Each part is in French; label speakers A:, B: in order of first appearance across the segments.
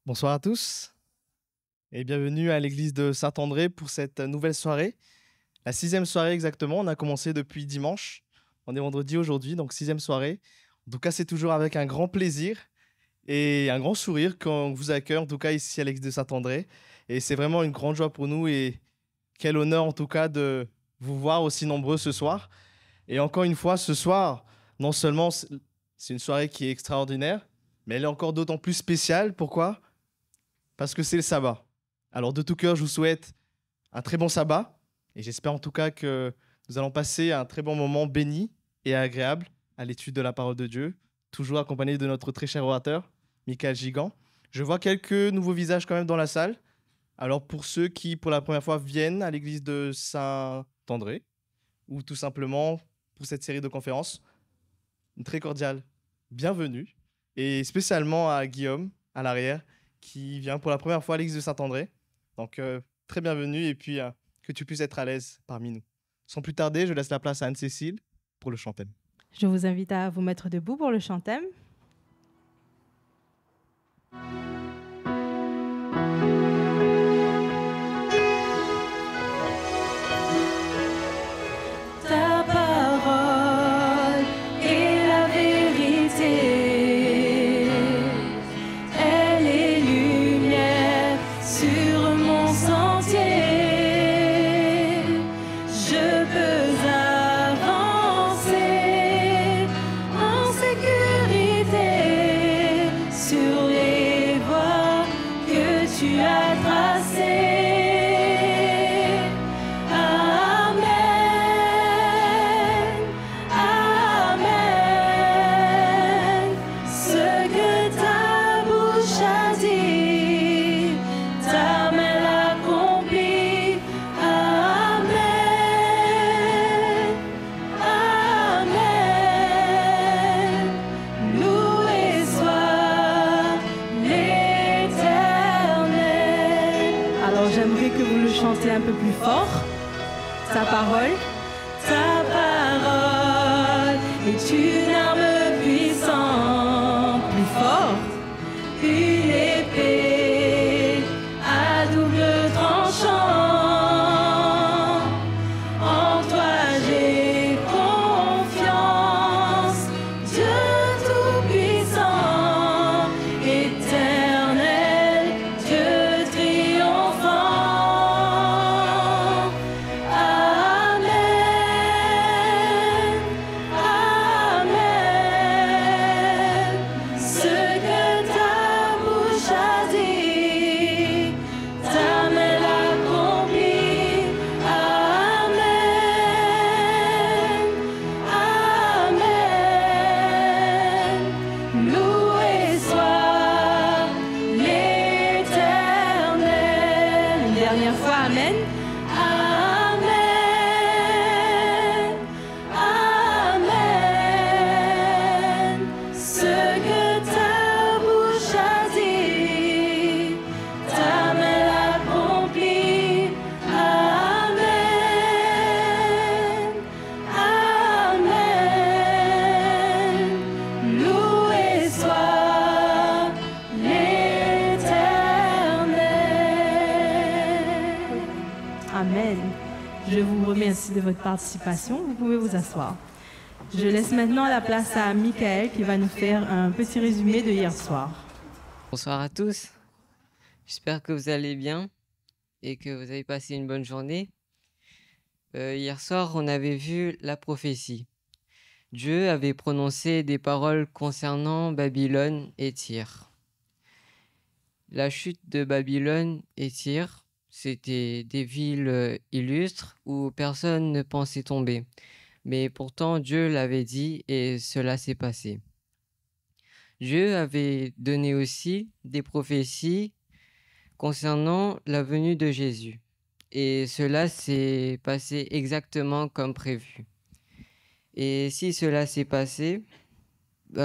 A: Bonsoir à tous et bienvenue à l'église de Saint-André pour cette nouvelle soirée. La sixième soirée exactement, on a commencé depuis dimanche. On est vendredi aujourd'hui, donc sixième soirée. En tout cas, c'est toujours avec un grand plaisir et un grand sourire qu'on vous accueille, en tout cas ici à l'église de Saint-André. Et c'est vraiment une grande joie pour nous et quel honneur en tout cas de vous voir aussi nombreux ce soir. Et encore une fois, ce soir, non seulement c'est une soirée qui est extraordinaire, mais elle est encore d'autant plus spéciale. Pourquoi? Parce que c'est le sabbat. Alors de tout cœur, je vous souhaite un très bon sabbat et j'espère en tout cas que nous allons passer un très bon moment béni et agréable à l'étude de la parole de Dieu, toujours accompagné de notre très cher orateur, Michael Gigant. Je vois quelques nouveaux visages quand même dans la salle. Alors pour ceux qui pour la première fois viennent à l'église de Saint-André ou tout simplement pour cette série de conférences, une très cordiale bienvenue et spécialement à Guillaume à l'arrière qui vient pour la première fois à l'église de Saint-André. Donc très bienvenue et puis que tu puisses être à l'aise parmi nous. Sans plus tarder, je laisse la place à Anne-Cécile pour le chantème.
B: Je vous invite à vous mettre debout pour le chantème. Ta parole est la vérité, elle est lumière sur mon sentier. Je peux avancer en sécurité sur les voies que tu as tracées. Amen, Amen. Ce que ta bouche a dit, ta main l'accomplit. Amen, Amen. Loué soit l'Éternel. Alors j'aimerais que vous le chantez un peu plus fort. Ta parole est une arme puissante, plus fort, une épée à double tranchant. En toi j'ai confiance, Dieu tout-puissant, éternel, Dieu triomphant. Amen, Amen. Ce que ta bouche a dit, ta main l'accomplit. Amen, Amen. Loué soit l'Éternel. Une dernière fois, Amen. Amen, Amen. Ce que ta bouche a dit, ta main l'accomplit. Amen, Amen. Loué soit l'Éternel. Amen. Je vous remercie de votre participation. Vous pouvez vous asseoir. Je laisse maintenant la place à Michael qui va nous faire un petit résumé de hier soir.
C: Bonsoir à tous, j'espère que vous allez bien et que vous avez passé une bonne journée. Hier soir, on avait vu la prophétie. Dieu avait prononcé des paroles concernant Babylone et Tyr. La chute de Babylone et Tyr, c'était des villes illustres où personne ne pensait tomber. Mais pourtant, Dieu l'avait dit et cela s'est passé. Dieu avait donné aussi des prophéties concernant la venue de Jésus. Et cela s'est passé exactement comme prévu. Et si cela s'est passé, tout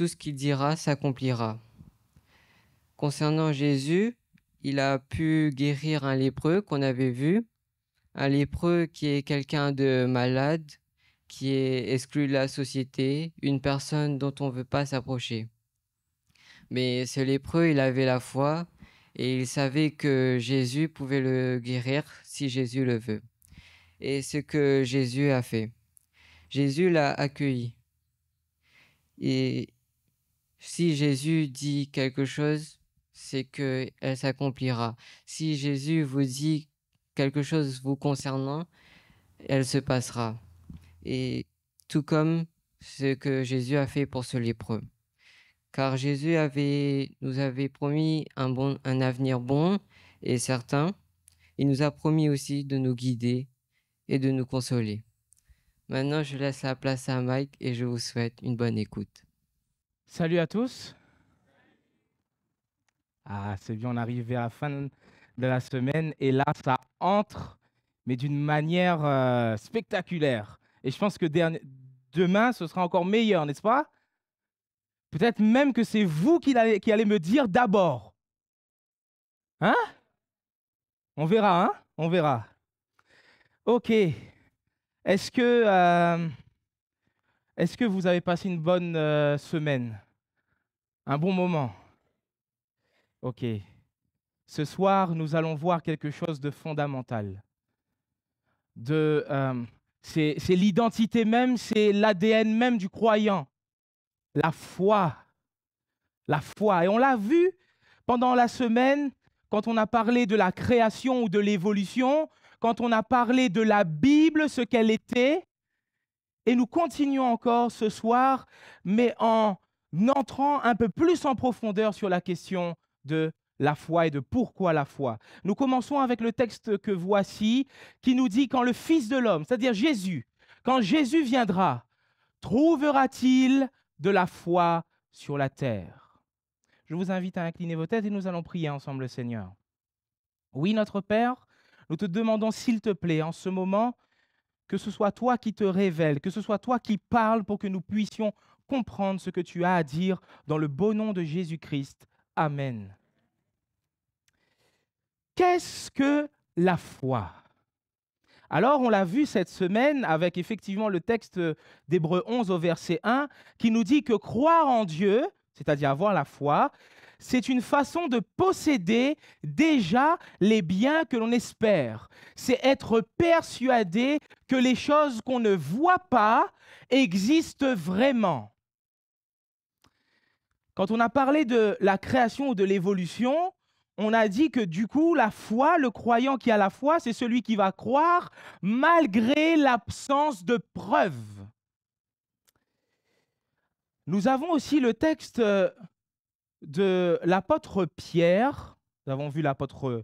C: ce qu'il dira s'accomplira. Concernant Jésus, il a pu guérir un lépreux qu'on avait vu, un lépreux qui est quelqu'un de malade, qui est exclu de la société, une personne dont on ne veut pas s'approcher. Mais ce lépreux, il avait la foi et il savait que Jésus pouvait le guérir si Jésus le veut. Et ce que Jésus a fait. Jésus l'a accueilli. Et si Jésus dit quelque chose, c'est qu'elle s'accomplira. Si Jésus vous dit quelque chose vous concernant, elle se passera. Et tout comme ce que Jésus a fait pour ce lépreux. Car Jésus nous avait promis un avenir bon et certain. Il nous a promis aussi de nous guider et de nous consoler. Maintenant, je laisse la place à Mike et je vous souhaite une bonne écoute.
D: Salut à tous. Ah, c'est bien, on arrive vers la fin de la semaine et là, ça entre, mais d'une manière spectaculaire. Et je pense que demain, ce sera encore meilleur, n'est-ce pas? Peut-être même que c'est vous qui allez me dire d'abord. Hein? On verra, hein? On verra. Ok. Est-ce que vous avez passé une bonne semaine? Un bon moment? Ok. Ce soir, nous allons voir quelque chose de fondamental. C'est l'identité même, c'est l'ADN même du croyant. La foi. La foi. Et on l'a vu pendant la semaine, quand on a parlé de la création ou de l'évolution, quand on a parlé de la Bible, ce qu'elle était. Et nous continuons encore ce soir, mais en entrant un peu plus en profondeur sur la question de la foi et de pourquoi la foi. Nous commençons avec le texte que voici, qui nous dit quand le Fils de l'homme, c'est-à-dire Jésus, quand Jésus viendra, trouvera-t-il de la foi sur la terre? Je vous invite à incliner vos têtes et nous allons prier ensemble le Seigneur. Oui, notre Père, nous te demandons s'il te plaît en ce moment que ce soit toi qui te révèles, que ce soit toi qui parles pour que nous puissions comprendre ce que tu as à dire dans le beau nom de Jésus-Christ. Amen. Qu'est-ce que la foi? Alors, on l'a vu cette semaine avec effectivement le texte d'Hébreux 11 au verset 1 qui nous dit que croire en Dieu, c'est-à-dire avoir la foi, c'est une façon de posséder déjà les biens que l'on espère. C'est être persuadé que les choses qu'on ne voit pas existent vraiment. Quand on a parlé de la création ou de l'évolution, on a dit que du coup, la foi, le croyant qui a la foi, c'est celui qui va croire malgré l'absence de preuves. Nous avons aussi le texte de l'apôtre Pierre, nous avons vu l'apôtre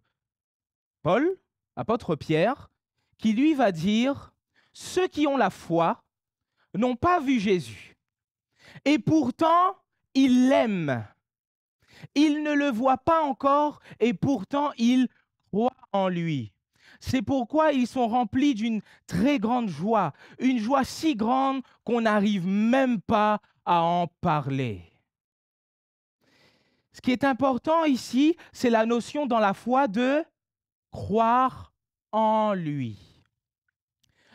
D: Paul, l'apôtre Pierre, qui lui va dire « Ceux qui ont la foi n'ont pas vu Jésus, et pourtant ils l'aiment. Ils ne le voient pas encore, et pourtant ils croient en lui. C'est pourquoi ils sont remplis d'une très grande joie, une joie si grande qu'on n'arrive même pas à en parler. » Ce qui est important ici, c'est la notion dans la foi de croire en lui.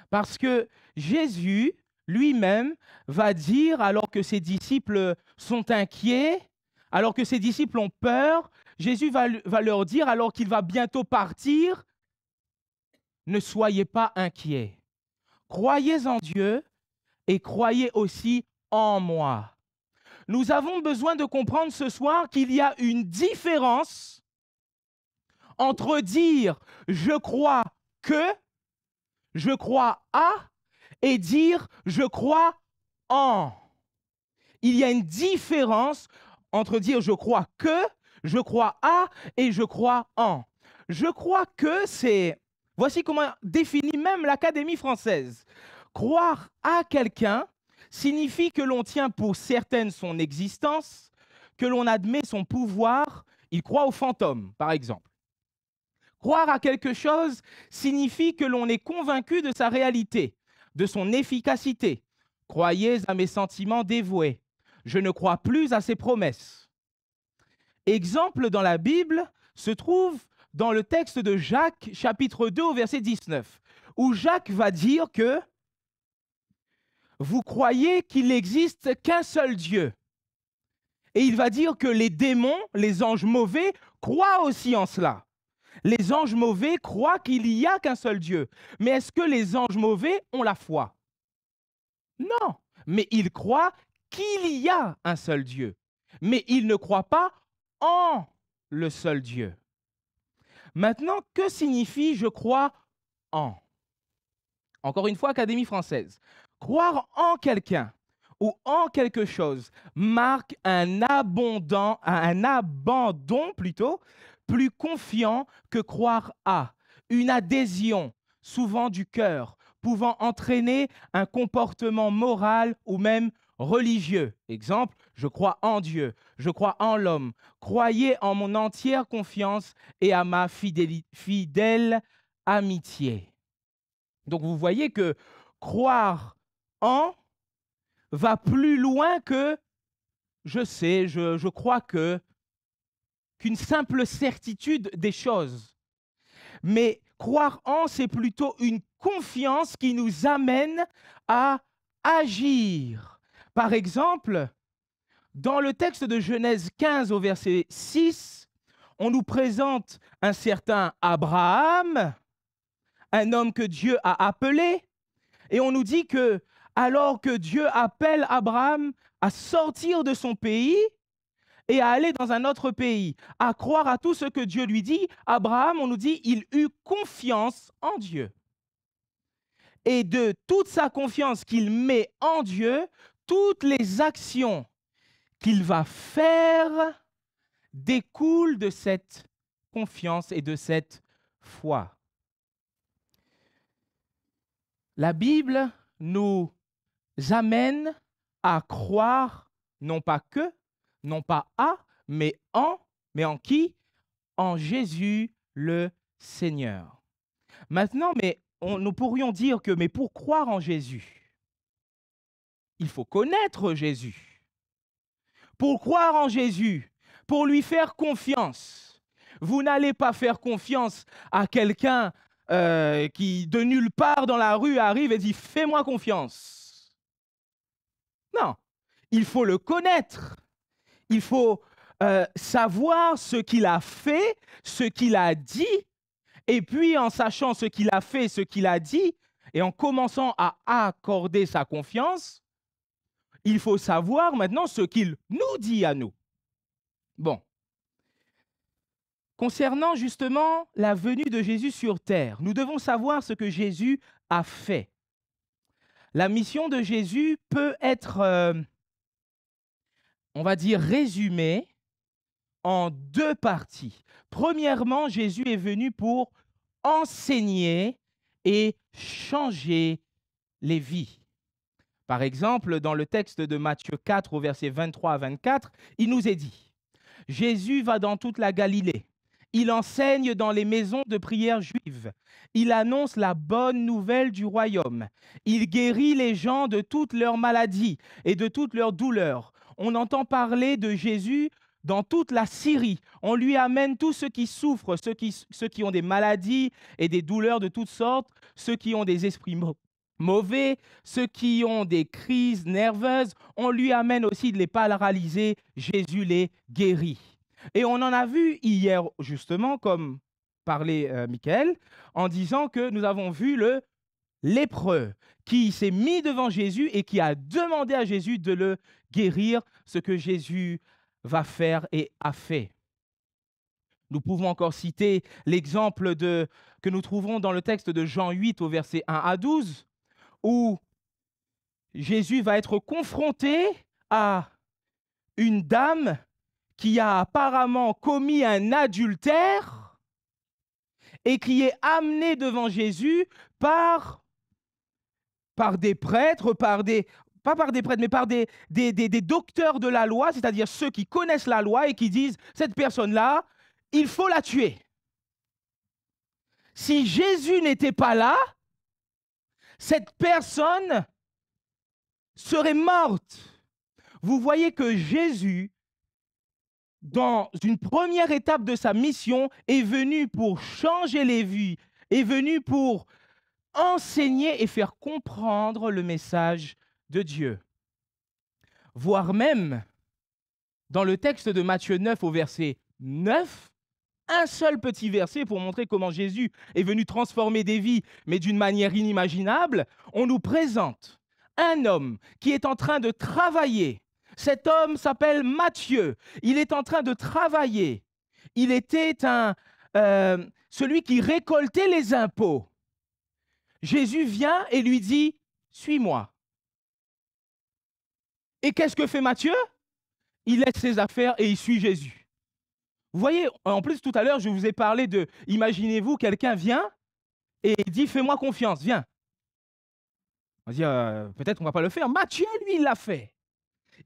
D: Parce que Jésus lui-même va dire, alors que ses disciples sont inquiets, alors que ses disciples ont peur, Jésus va leur dire, alors qu'il va bientôt partir, ne soyez pas inquiets. Croyez en Dieu et croyez aussi en moi. Nous avons besoin de comprendre ce soir qu'il y a une différence entre dire « je crois que »,« je crois à » et dire « je crois en ». Il y a une différence entre dire « je crois que »,« je crois à » et « je crois en ». Je crois que c'est… Voici comment définit même l'Académie française. Croire à quelqu'un signifie que l'on tient pour certaine son existence, que l'on admet son pouvoir. Il croit aux fantômes, par exemple. Croire à quelque chose signifie que l'on est convaincu de sa réalité, de son efficacité. Croyez à mes sentiments dévoués. Je ne crois plus à ses promesses. Exemple dans la Bible se trouve dans le texte de Jacques, chapitre 2, au verset 19, où Jacques va dire que vous croyez qu'il n'existe qu'un seul Dieu. Et il va dire que les démons, les anges mauvais, croient aussi en cela. Les anges mauvais croient qu'il n'y a qu'un seul Dieu. Mais est-ce que les anges mauvais ont la foi? Non, mais ils croient qu'il y a un seul Dieu. Mais ils ne croient pas en le seul Dieu. Maintenant, que signifie je crois en? Encore une fois, Académie française. Croire en quelqu'un ou en quelque chose marque un abandon plutôt, plus confiant que croire à, une adhésion, souvent du cœur, pouvant entraîner un comportement moral ou même religieux. Exemple, je crois en Dieu, je crois en l'homme. Croyez en mon entière confiance et à ma fidèle amitié. Donc vous voyez que croire en va plus loin que je sais, je crois qu'une simple certitude des choses. Mais croire en, c'est plutôt une confiance qui nous amène à agir. Par exemple, dans le texte de Genèse 15 au verset 6, on nous présente un certain Abraham, un homme que Dieu a appelé, et on nous dit que alors que Dieu appelle Abraham à sortir de son pays et à aller dans un autre pays, à croire à tout ce que Dieu lui dit, Abraham, on nous dit, il eut confiance en Dieu. Et de toute sa confiance qu'il met en Dieu, toutes les actions qu'il va faire découlent de cette confiance et de cette foi. La Bible nous amène à croire non pas que, non pas à, mais en qui? En Jésus le Seigneur. Maintenant, nous pourrions dire que, mais pour croire en Jésus, il faut connaître Jésus. Pour croire en Jésus, pour lui faire confiance, vous n'allez pas faire confiance à quelqu'un qui, de nulle part dans la rue, arrive et dit « fais-moi confiance ». Non, il faut le connaître. Il faut savoir ce qu'il a fait, ce qu'il a dit, et puis en sachant ce qu'il a fait, ce qu'il a dit, et en commençant à accorder sa confiance, il faut savoir maintenant ce qu'il nous dit à nous. Bon. Concernant justement la venue de Jésus sur terre, nous devons savoir ce que Jésus a fait. La mission de Jésus peut être, on va dire, résumée en deux parties. Premièrement, Jésus est venu pour enseigner et changer les vies. Par exemple, dans le texte de Matthieu 4, au verset 23 à 24, il nous est dit « Jésus va dans toute la Galilée. Il enseigne dans les maisons de prière juives. Il annonce la bonne nouvelle du royaume. Il guérit les gens de toutes leurs maladies et de toutes leurs douleurs. On entend parler de Jésus dans toute la Syrie. On lui amène tous ceux qui souffrent, ceux qui ont des maladies et des douleurs de toutes sortes, ceux qui ont des esprits mauvais, ceux qui ont des crises nerveuses. On lui amène aussi les paralysés. Jésus les guérit. Et on en a vu hier, justement, comme parlait Michael, en disant que nous avons vu le lépreux qui s'est mis devant Jésus et qui a demandé à Jésus de le guérir, ce que Jésus va faire et a fait. Nous pouvons encore citer l'exemple que nous trouverons dans le texte de Jean 8 au verset 1 à 12, où Jésus va être confronté à une dame qui a apparemment commis un adultère et qui est amenée devant Jésus par des prêtres, pas par des prêtres, mais par des docteurs de la loi, c'est-à-dire ceux qui connaissent la loi et qui disent « cette personne-là, il faut la tuer ». Si Jésus n'était pas là, cette personne serait morte. Vous voyez que Jésus, dans une première étape de sa mission, est venu pour changer les vies, est venu pour enseigner et faire comprendre le message de Dieur. Voire même, dans le texte de Matthieu 9 au verset 9, un seul petit verset pour montrer comment Jésus est venu transformer des vies, mais d'une manière inimaginable, on nous présente un homme qui est en train de travailler. Cet homme s'appelle Matthieu. Il est en train de travailler. Il était celui qui récoltait les impôts. Jésus vient et lui dit « Suis-moi ». Et qu'est-ce que fait Matthieu? Il laisse ses affaires et il suit Jésus. Vous voyez, en plus, tout à l'heure, je vous ai parlé de, imaginez-vous, quelqu'un vient et dit, fais-moi confiance, viens. On va dire, peut-être qu'on ne va pas le faire. Matthieu, lui, il l'a fait.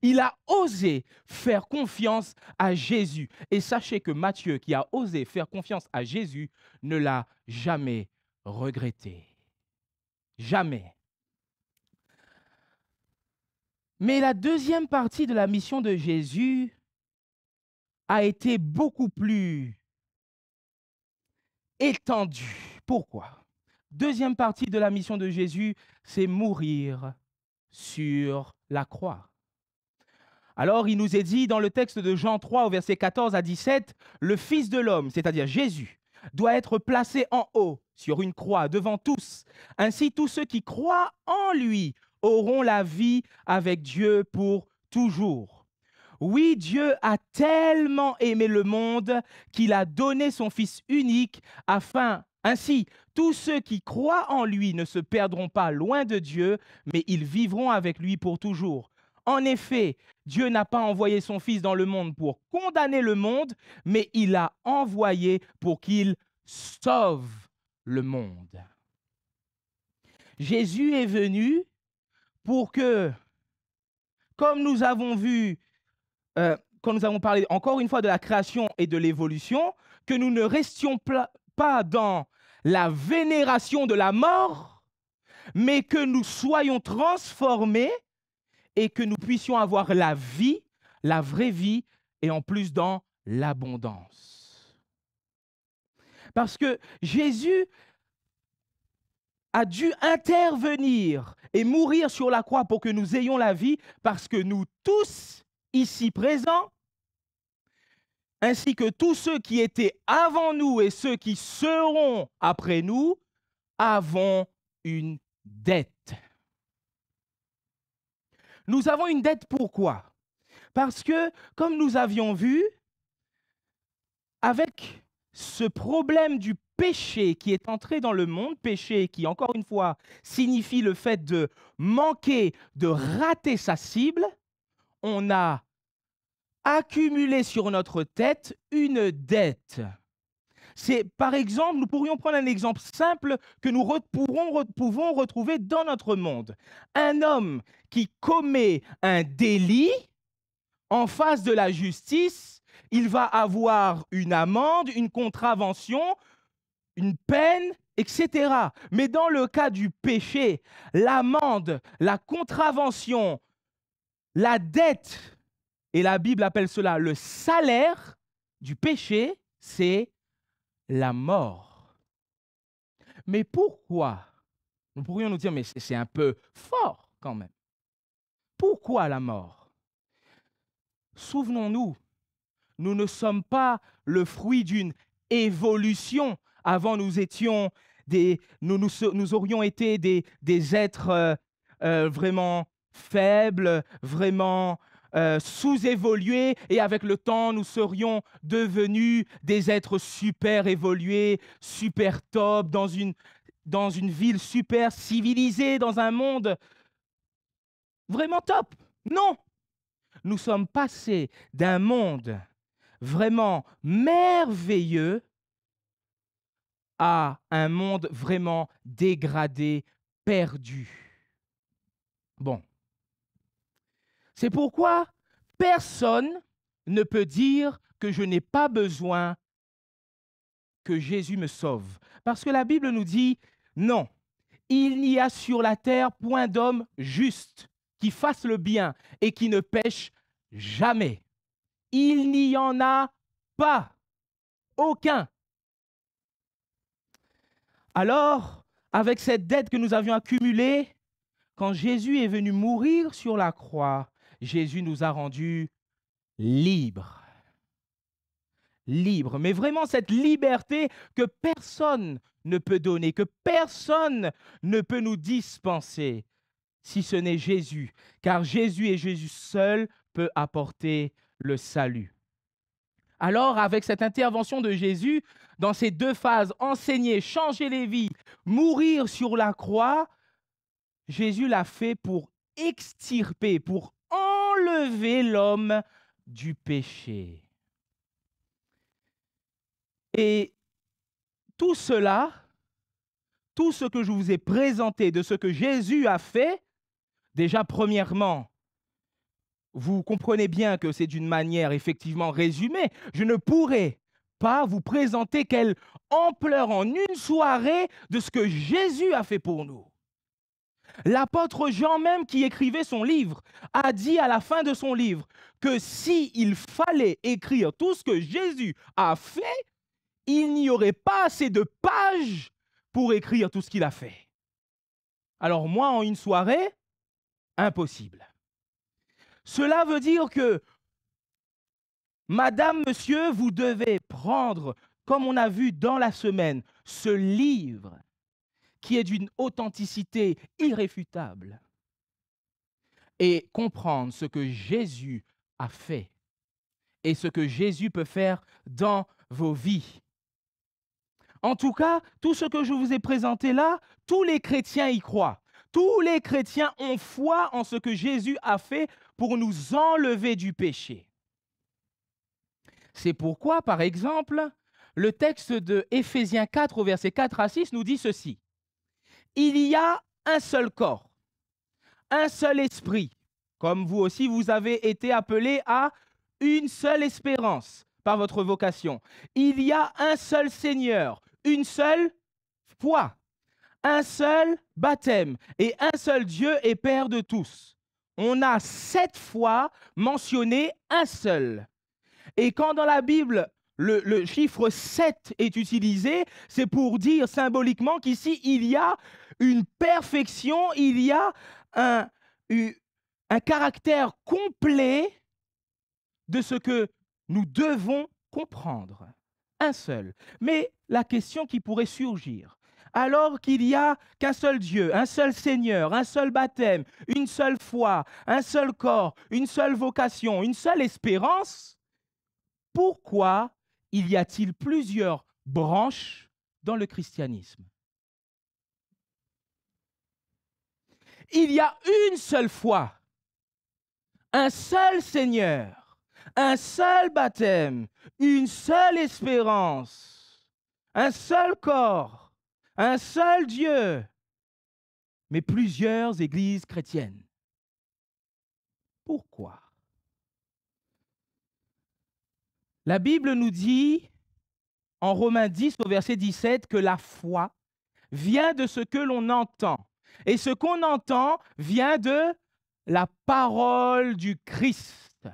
D: Il a osé faire confiance à Jésus. Et sachez que Matthieu, qui a osé faire confiance à Jésus, ne l'a jamais regretté. Jamais. Mais la deuxième partie de la mission de Jésus a été beaucoup plus étendue. Pourquoi? Deuxième partie de la mission de Jésus, c'est mourir sur la croix. Alors, il nous est dit dans le texte de Jean 3, au verset 14 à 17, le Fils de l'homme, c'est-à-dire Jésus, doit être placé en haut, sur une croix, devant tous. Ainsi, tous ceux qui croient en lui auront la vie avec Dieu pour toujours. Oui, Dieu a tellement aimé le monde qu'il a donné son Fils unique afin, ainsi, tous ceux qui croient en lui ne se perdront pas loin de Dieu, mais ils vivront avec lui pour toujours. En effet, Dieu n'a pas envoyé son Fils dans le monde pour condamner le monde, mais il l'a envoyé pour qu'il sauve le monde. Jésus est venu pour que, comme nous avons vu, quand nous avons parlé encore une fois de la création et de l'évolution, que nous ne restions pas dans la vénération de la mort, mais que nous soyons transformés et que nous puissions avoir la vie, la vraie vie, et en plus dans l'abondance. Parce que Jésus a dû intervenir et mourir sur la croix pour que nous ayons la vie, parce que nous tous, ici présents, ainsi que tous ceux qui étaient avant nous et ceux qui seront après nous, avons une dette. Nous avons une dette pourquoi? Parce que, comme nous avions vu, avec ce problème du péché qui est entré dans le monde, péché qui, encore une fois, signifie le fait de manquer, de rater sa cible, on a accumulé sur notre tête une dette. C'est, par exemple, nous pourrions prendre un exemple simple que nous pouvons retrouver dans notre monde. Un homme qui commet un délit en face de la justice, il va avoir une amende, une contravention, une peine, etc. Mais dans le cas du péché, l'amende, la contravention, la dette, et la Bible appelle cela le salaire du péché, c'est la mort. Mais pourquoi? Nous pourrions nous dire, mais c'est un peu fort quand même. Pourquoi la mort? Souvenons-nous, nous ne sommes pas le fruit d'une évolution. Avant, nous aurions été des êtres vraiment faibles, vraiment sous-évolués, et avec le temps, nous serions devenus des êtres super évolués, super top, dans une ville super civilisée, dans un monde vraiment top. Non! Nous sommes passés d'un monde vraiment merveilleux à un monde vraiment dégradé, perdu. Bon. C'est pourquoi personne ne peut dire que je n'ai pas besoin que Jésus me sauve. Parce que la Bible nous dit, non, il n'y a sur la terre point d'homme juste qui fasse le bien et qui ne pêche jamais. Il n'y en a pas, aucun. Alors, avec cette dette que nous avions accumulée, quand Jésus est venu mourir sur la croix, Jésus nous a rendus libre. Libre, mais vraiment cette liberté que personne ne peut donner, que personne ne peut nous dispenser, si ce n'est Jésus, car Jésus et Jésus seul peut apporter le salut. Alors, avec cette intervention de Jésus, dans ces deux phases, enseigner, changer les vies, mourir sur la croix, Jésus l'a fait pour extirper, pour enlever l'homme du péché. Et tout cela, tout ce que je vous ai présenté de ce que Jésus a fait, déjà premièrement, vous comprenez bien que c'est d'une manière effectivement résumée. Je ne pourrais pas vous présenter quelle ampleur en une soirée de ce que Jésus a fait pour nous. L'apôtre Jean même, qui écrivait son livre, a dit à la fin de son livre que s'il fallait écrire tout ce que Jésus a fait, il n'y aurait pas assez de pages pour écrire tout ce qu'il a fait. Alors moi, en une soirée, impossible. Cela veut dire que, madame, monsieur, vous devez prendre, comme on a vu dans la semaine, ce livre qui est d'une authenticité irréfutable et comprendre ce que Jésus a fait et ce que Jésus peut faire dans vos vies. En tout cas, tout ce que je vous ai présenté là, tous les chrétiens y croient. Tous les chrétiens ont foi en ce que Jésus a fait pour nous enlever du péché. C'est pourquoi, par exemple, le texte de Éphésiens 4, au verset 4 à 6, nous dit ceci. Il y a un seul corps, un seul esprit, comme vous aussi vous avez été appelés à une seule espérance par votre vocation. Il y a un seul Seigneur, une seule foi, un seul baptême et un seul Dieu et Père de tous. On a 7 fois mentionné un seul. Et quand dans la Bible, le chiffre 7 est utilisé, c'est pour dire symboliquement qu'ici, il y a une perfection, il y a un caractère complet de ce que nous devons comprendre. Un seul. Mais la question qui pourrait surgir, alors qu'il n'y a qu'un seul Dieu, un seul Seigneur, un seul baptême, une seule foi, un seul corps, une seule vocation, une seule espérance, pourquoi y a-t-il plusieurs branches dans le christianisme? Il y a une seule foi, un seul Seigneur, un seul baptême, une seule espérance, un seul corps, un seul Dieu, mais plusieurs églises chrétiennes. Pourquoi? La Bible nous dit, en Romains 10 au verset 17, que la foi vient de ce que l'on entend. Et ce qu'on entend vient de la parole du Christ.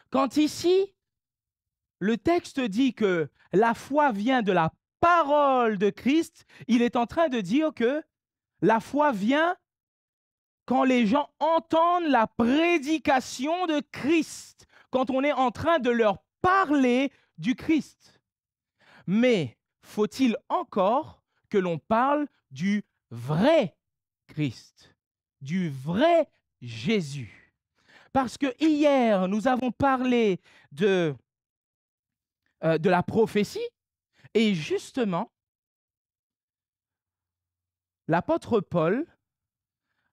D: Quand ici, le texte dit que la foi vient de la parole de Christ, il est en train de dire que la foi vient quand les gens entendent la prédication de Christ, quand on est en train de leur parler du Christ. Mais faut-il encore que l'on parle du vrai Christ, du vrai Jésus? Parce que hier, nous avons parlé de la prophétie, et justement, l'apôtre Paul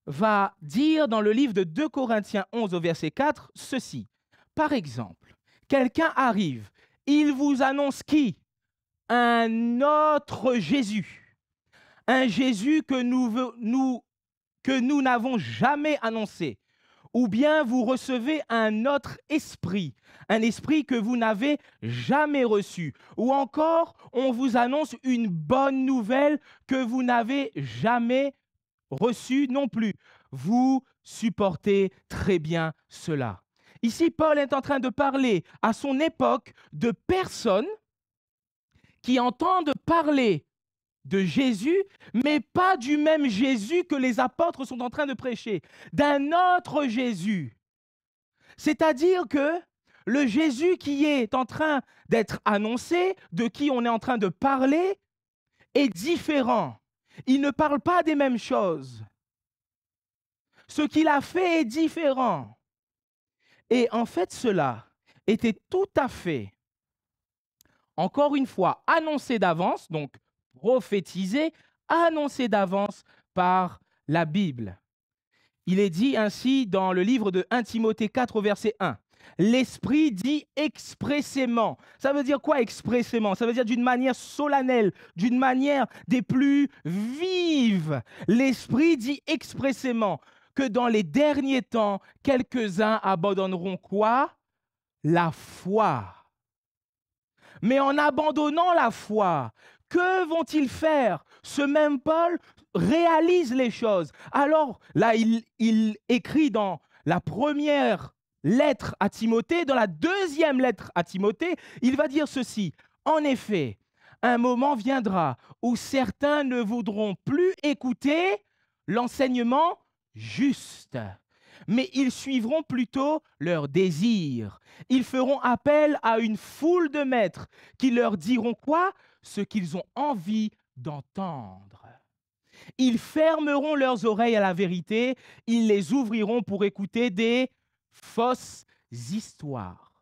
D: va dire dans le livre de 2 Corinthiens 11 au verset 4 ceci. Par exemple, quelqu'un arrive, il vous annonce qui? Un autre Jésus. Un Jésus que nous n'avons jamais annoncé. Ou bien vous recevez un autre esprit, un esprit que vous n'avez jamais reçu. Ou encore, on vous annonce une bonne nouvelle que vous n'avez jamais reçue non plus. Vous supportez très bien cela. Ici, Paul est en train de parler à son époque de personnes qui entendent parler de Jésus, mais pas du même Jésus que les apôtres sont en train de prêcher, d'un autre Jésus. C'est-à-dire que le Jésus qui est en train d'être annoncé, de qui on est en train de parler, est différent. Il ne parle pas des mêmes choses. Ce qu'il a fait est différent. Et en fait, cela était tout à fait, encore une fois, annoncé d'avance, donc prophétisé, annoncé d'avance par la Bible. Il est dit ainsi dans le livre de 1 Timothée 4, verset 1. L'Esprit dit expressément. Ça veut dire quoi expressément? Ça veut dire d'une manière solennelle, d'une manière des plus vives. L'Esprit dit expressément que dans les derniers temps, quelques-uns abandonneront quoi? La foi. Mais en abandonnant la foi, que vont-ils faire? Ce même Paul réalise les choses. Alors là, il écrit dans la première lettre à Timothée, dans la deuxième lettre à Timothée, il va dire ceci. En effet, un moment viendra où certains ne voudront plus écouter l'enseignement juste, mais ils suivront plutôt leurs désirs. Ils feront appel à une foule de maîtres qui leur diront quoi? Ce qu'ils ont envie d'entendre. Ils fermeront leurs oreilles à la vérité, ils les ouvriront pour écouter des fausses histoires.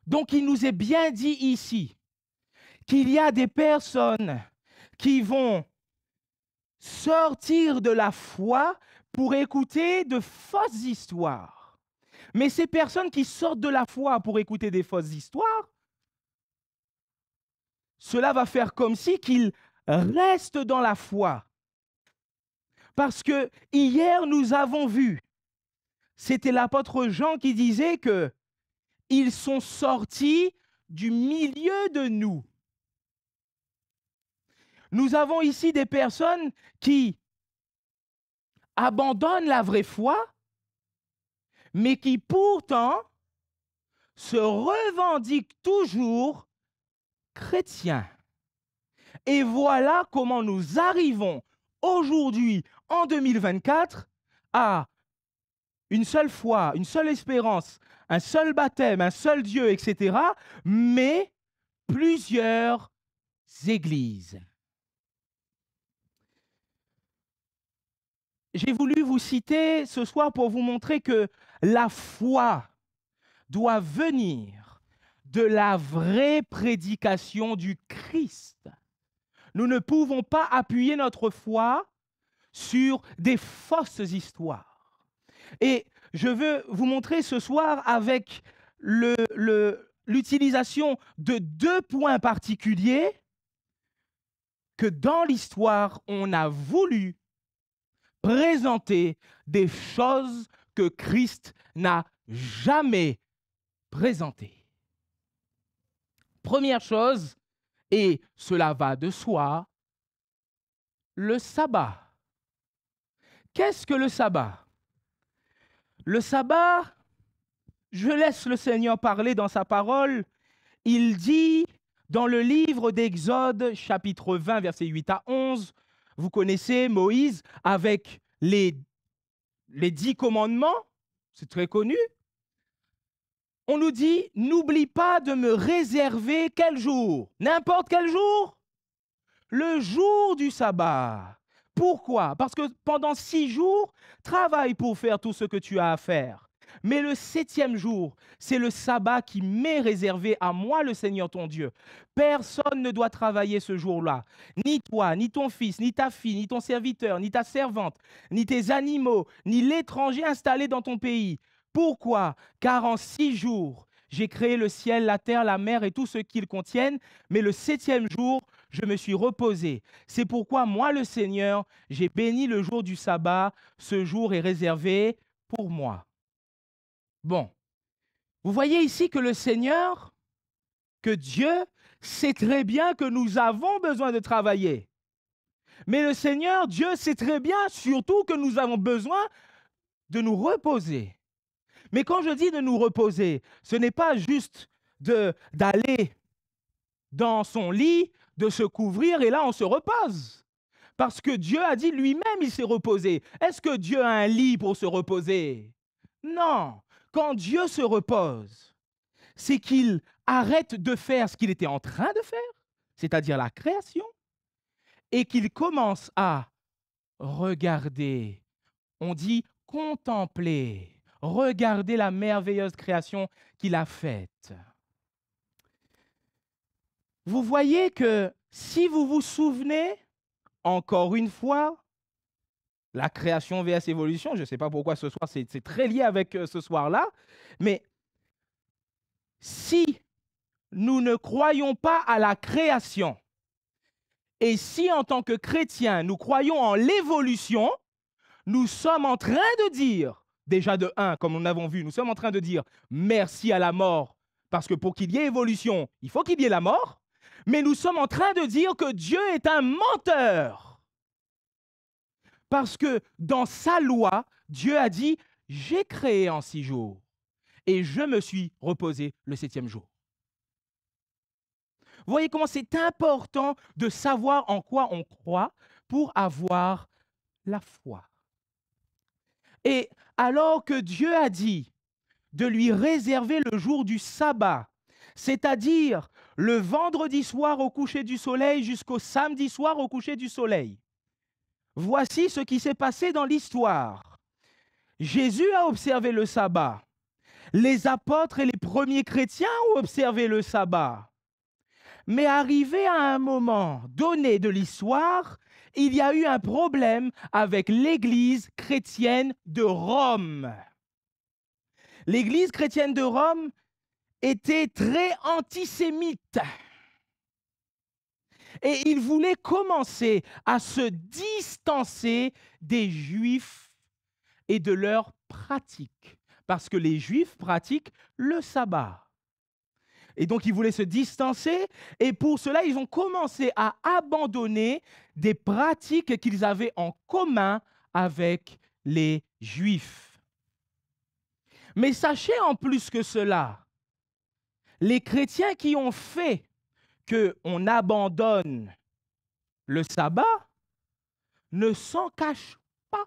D: Donc il nous est bien dit ici qu'il y a des personnes qui vont sortir de la foi pour écouter de fausses histoires. Mais ces personnes qui sortent de la foi pour écouter des fausses histoires, cela va faire comme si qu'ils restent dans la foi. Parce que hier, nous avons vu, c'était l'apôtre Jean qui disait que ils sont sortis du milieu de nous. Nous avons ici des personnes qui abandonnent la vraie foi, mais qui pourtant se revendiquent toujours chrétiens. Et voilà comment nous arrivons aujourd'hui, en 2024, à une seule foi, une seule espérance, un seul baptême, un seul Dieu, etc., mais plusieurs églises. J'ai voulu vous citer ce soir pour vous montrer que la foi doit venir de la vraie prédication du Christ. Nous ne pouvons pas appuyer notre foi sur des fausses histoires. Et je veux vous montrer ce soir avec l'utilisation de deux points particuliers que dans l'histoire, on a voulu présenter des choses que Christ n'a jamais présentées. Première chose, et cela va de soi, le sabbat. Qu'est-ce que le sabbat? Le sabbat, je laisse le Seigneur parler dans sa parole. Il dit dans le livre d'Exode, chapitre 20, versets 8 à 11, vous connaissez Moïse avec les 10 commandements, c'est très connu. On nous dit, n'oublie pas de me réserver quel jour? N'importe quel jour? Le jour du sabbat. Pourquoi? Parce que pendant 6 jours, travaille pour faire tout ce que tu as à faire. Mais le 7e jour, c'est le sabbat qui m'est réservé à moi, le Seigneur ton Dieu. Personne ne doit travailler ce jour-là. Ni toi, ni ton fils, ni ta fille, ni ton serviteur, ni ta servante, ni tes animaux, ni l'étranger installé dans ton pays. Pourquoi? Car en 6 jours, j'ai créé le ciel, la terre, la mer et tout ce qu'ils contiennent. Mais le 7e jour, je me suis reposé. C'est pourquoi moi, le Seigneur, j'ai béni le jour du sabbat. Ce jour est réservé pour moi. Bon, vous voyez ici que le Seigneur, que Dieu, sait très bien que nous avons besoin de travailler. Mais le Seigneur, Dieu, sait très bien surtout que nous avons besoin de nous reposer. Mais quand je dis de nous reposer, ce n'est pas juste d'aller dans son lit, de se couvrir et là on se repose. Parce que Dieu a dit lui-même, il s'est reposé. Est-ce que Dieu a un lit pour se reposer? Non, quand Dieu se repose, c'est qu'il arrête de faire ce qu'il était en train de faire, c'est-à-dire la création, et qu'il commence à regarder. On dit contempler, regarder la merveilleuse création qu'il a faite. Vous voyez que si vous vous souvenez, encore une fois, la création vs évolution, je ne sais pas pourquoi ce soir, c'est très lié avec ce soir-là, mais si nous ne croyons pas à la création, et si en tant que chrétiens, nous croyons en l'évolution, nous sommes en train de dire, déjà de un, comme nous l'avons vu, nous sommes en train de dire merci à la mort, parce que pour qu'il y ait évolution, il faut qu'il y ait la mort, mais nous sommes en train de dire que Dieu est un menteur. Parce que dans sa loi, Dieu a dit, j'ai créé en 6 jours et je me suis reposé le 7e jour. Vous voyez comment c'est important de savoir en quoi on croit pour avoir la foi. Et alors que Dieu a dit de lui réserver le jour du sabbat, c'est-à-dire le vendredi soir au coucher du soleil jusqu'au samedi soir au coucher du soleil, voici ce qui s'est passé dans l'histoire. Jésus a observé le sabbat. Les apôtres et les premiers chrétiens ont observé le sabbat. Mais arrivé à un moment donné de l'histoire, il y a eu un problème avec l'Église chrétienne de Rome. L'Église chrétienne de Rome était très antisémite. Et il voulait commencer à se distancer des Juifs et de leurs pratiques. Parce que les Juifs pratiquent le sabbat. Et donc, ils voulaient se distancer. Et pour cela, ils ont commencé à abandonner des pratiques qu'ils avaient en commun avec les Juifs. Mais sachez en plus que cela, les chrétiens qui ont fait qu'on abandonne le sabbat ne s'en cachent pas.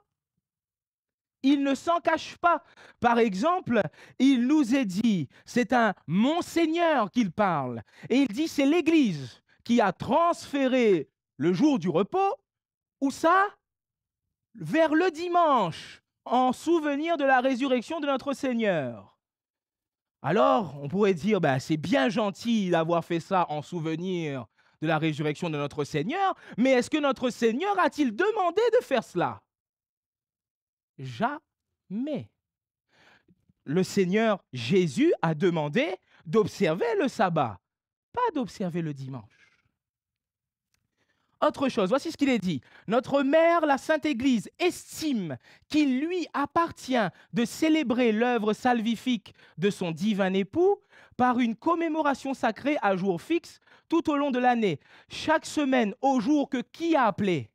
D: Ils ne s'en cachent pas. Par exemple, il nous est dit, c'est un monseigneur qu'il parle, et il dit c'est l'Église qui a transféré le jour du repos, où ça? Vers le dimanche, en souvenir de la résurrection de notre Seigneur. Alors, on pourrait dire, c'est bien gentil d'avoir fait ça en souvenir de la résurrection de notre Seigneur, mais est-ce que notre Seigneur a-t-il demandé de faire cela? Jamais. Le Seigneur Jésus a demandé d'observer le sabbat, pas d'observer le dimanche. Autre chose, voici ce qu'il est dit. Notre mère, la Sainte Église, estime qu'il lui appartient de célébrer l'œuvre salvifique de son divin époux par une commémoration sacrée à jour fixe tout au long de l'année. Chaque semaine, au jour que qui a appelé?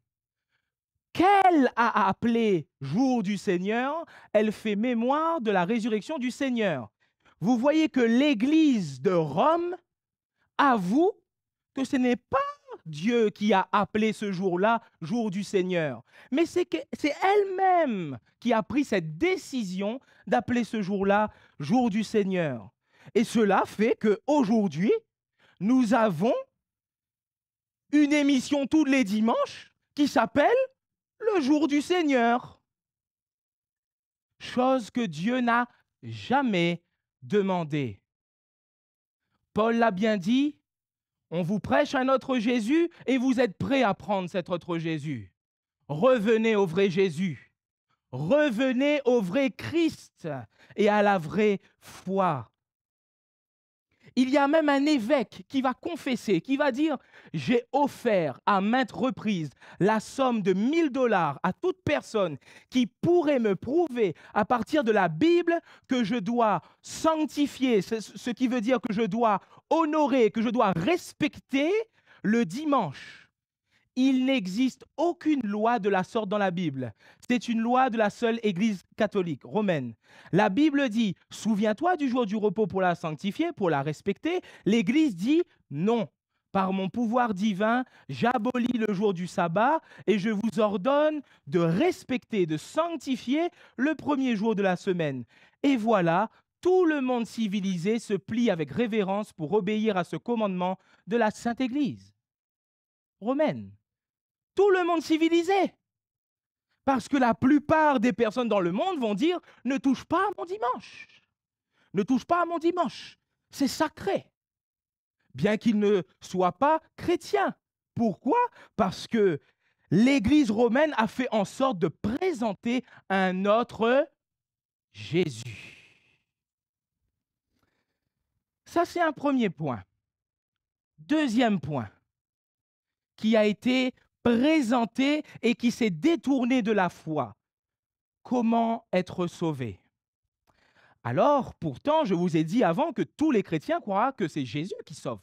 D: Qu'elle a appelé jour du Seigneur, elle fait mémoire de la résurrection du Seigneur. Vous voyez que l'Église de Rome avoue que ce n'est pas Dieu qui a appelé ce jour-là jour du Seigneur, mais c'est elle-même qui a pris cette décision d'appeler ce jour-là jour du Seigneur. Et cela fait qu'aujourd'hui, nous avons une émission tous les dimanches qui s'appelle le jour du Seigneur. Chose que Dieu n'a jamais demandée. Paul l'a bien dit, on vous prêche un autre Jésus et vous êtes prêts à prendre cet autre Jésus. Revenez au vrai Jésus. Revenez au vrai Christ et à la vraie foi. Il y a même un évêque qui va confesser, qui va dire « J'ai offert à maintes reprises la somme de $1000 à toute personne qui pourrait me prouver à partir de la Bible que je dois sanctifier, ce qui veut dire que je dois honorer, que je dois respecter le dimanche. » Il n'existe aucune loi de la sorte dans la Bible. C'est une loi de la seule Église catholique romaine. La Bible dit « Souviens-toi du jour du repos pour la sanctifier, pour la respecter. » L'Église dit « Non, par mon pouvoir divin, j'abolis le jour du sabbat et je vous ordonne de respecter, de sanctifier le premier jour de la semaine. Et voilà, tout le monde civilisé se plie avec révérence pour obéir à ce commandement de la Sainte Église romaine. Tout le monde civilisé. Parce que la plupart des personnes dans le monde vont dire « Ne touche pas à mon dimanche. Ne touche pas à mon dimanche. C'est sacré. » Bien qu'ils ne soient pas chrétiens. Pourquoi? Parce que l'Église romaine a fait en sorte de présenter un autre Jésus. Ça, c'est un premier point. Deuxième point, qui a été présenté et qui s'est détourné de la foi. Comment être sauvé? Alors, pourtant, je vous ai dit avant que tous les chrétiens croient que c'est Jésus qui sauve.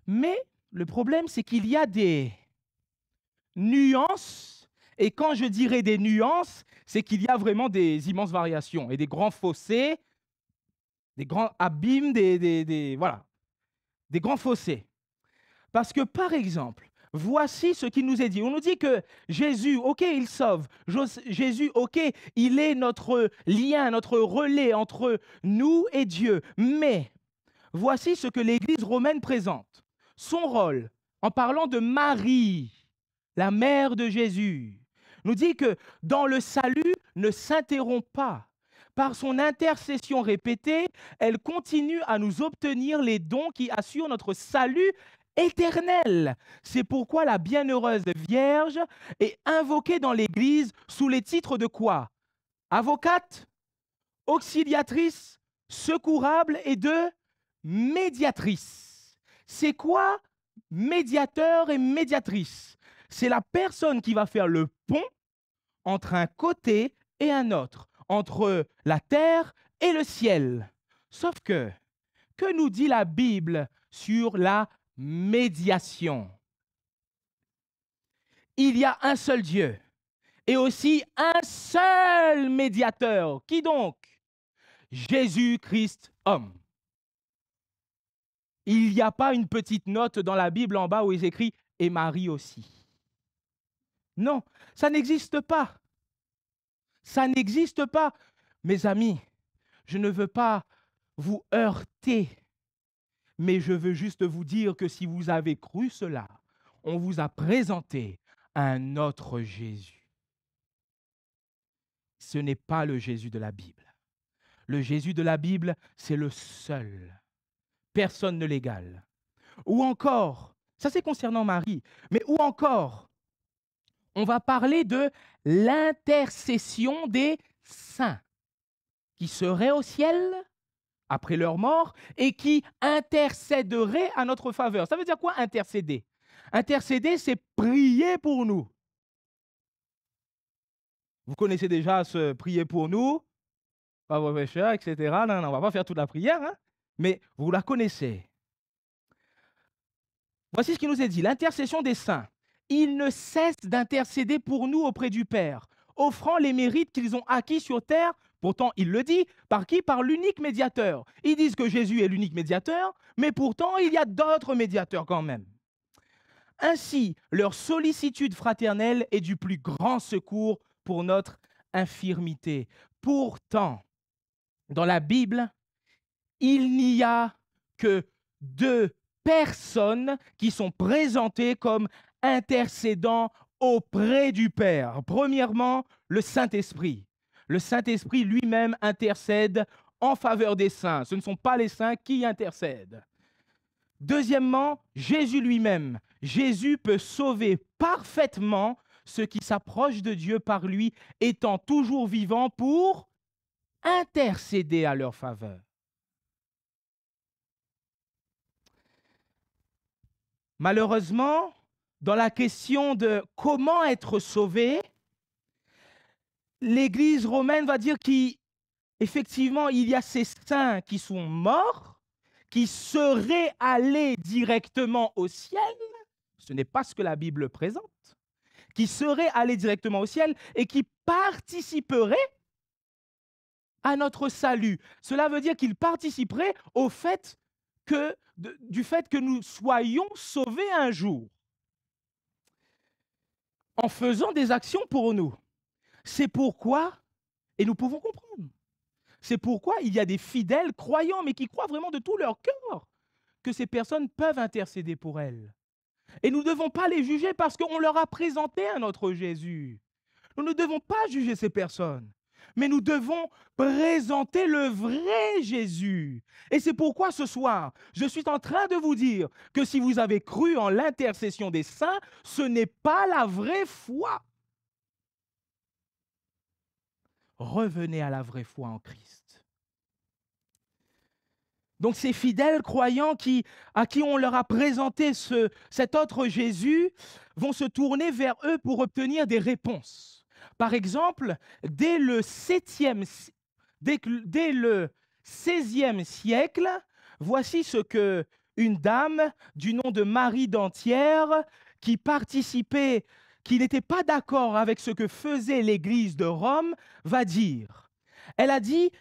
D: Mais le problème, c'est qu'il y a des nuances, et quand je dirais des nuances, c'est qu'il y a vraiment des immenses variations et des grands fossés, des grands abîmes, voilà, des grands fossés. Parce que, par exemple, voici ce qu'il nous est dit. On nous dit que Jésus, ok, il sauve. Jésus, ok, il est notre lien, notre relais entre nous et Dieu. Mais voici ce que l'Église romaine présente. Son rôle, en parlant de Marie, la mère de Jésus, nous dit que dans le salut ne s'interrompt pas. Par son intercession répétée, elle continue à nous obtenir les dons qui assurent notre salut éternel. C'est pourquoi la bienheureuse Vierge est invoquée dans l'Église sous les titres de quoi? Avocate, auxiliatrice, secourable et de médiatrice. C'est quoi médiateur et médiatrice? C'est la personne qui va faire le pont entre un côté et un autre, entre la terre et le ciel. Sauf que nous dit la Bible sur la médiation? Il y a un seul Dieu et aussi un seul médiateur. Qui donc? Jésus-Christ, homme. Il n'y a pas une petite note dans la Bible en bas où il écrit « et Marie aussi ». Non, ça n'existe pas. Ça n'existe pas. Mes amis, je ne veux pas vous heurter, mais je veux juste vous dire que si vous avez cru cela, on vous a présenté un autre Jésus. Ce n'est pas le Jésus de la Bible. Le Jésus de la Bible, c'est le seul. Personne ne l'égale. Ou encore, ça c'est concernant Marie, mais ou encore, on va parler de l'intercession des saints qui seraient au ciel après leur mort et qui intercéderaient à notre faveur. Ça veut dire quoi intercéder? Intercéder, c'est prier pour nous. Vous connaissez déjà ce prier pour nous, pas vos pécheurs, etc. Non, on ne va pas faire toute la prière, hein, mais vous la connaissez. Voici ce qui nous est dit, l'intercession des saints. Ils ne cessent d'intercéder pour nous auprès du Père, offrant les mérites qu'ils ont acquis sur terre. Pourtant, il le dit, par qui? Par l'unique médiateur. Ils disent que Jésus est l'unique médiateur, mais pourtant, il y a d'autres médiateurs quand même. Ainsi, leur sollicitude fraternelle est du plus grand secours pour notre infirmité. Pourtant, dans la Bible, il n'y a que deux personnes qui sont présentées comme intercédant auprès du Père. Premièrement, le Saint-Esprit. Le Saint-Esprit lui-même intercède en faveur des saints. Ce ne sont pas les saints qui intercèdent. Deuxièmement, Jésus lui-même. Jésus peut sauver parfaitement ceux qui s'approchent de Dieu par lui, étant toujours vivant pour intercéder à leur faveur. Malheureusement, dans la question de comment être sauvé, l'Église romaine va dire qu'effectivement, il y a ces saints qui sont morts, qui seraient allés directement au ciel. Ce n'est pas ce que la Bible présente. Qui seraient allés directement au ciel et qui participeraient à notre salut. Cela veut dire qu'ils participeraient au fait du fait que nous soyons sauvés un jour en faisant des actions pour nous. C'est pourquoi, et nous pouvons comprendre, c'est pourquoi il y a des fidèles croyants, mais qui croient vraiment de tout leur cœur que ces personnes peuvent intercéder pour elles. Et nous ne devons pas les juger parce qu'on leur a présenté un autre Jésus. Nous ne devons pas juger ces personnes, mais nous devons présenter le vrai Jésus. Et c'est pourquoi ce soir, je suis en train de vous dire que si vous avez cru en l'intercession des saints, ce n'est pas la vraie foi. Revenez à la vraie foi en Christ. Donc ces fidèles croyants à qui on leur a présenté cet autre Jésus vont se tourner vers eux pour obtenir des réponses. Par exemple, dès le 16e siècle, voici ce que une dame du nom de Marie d'Antière, qui n'était pas d'accord avec ce que faisait l'Église de Rome, va dire. Elle a dit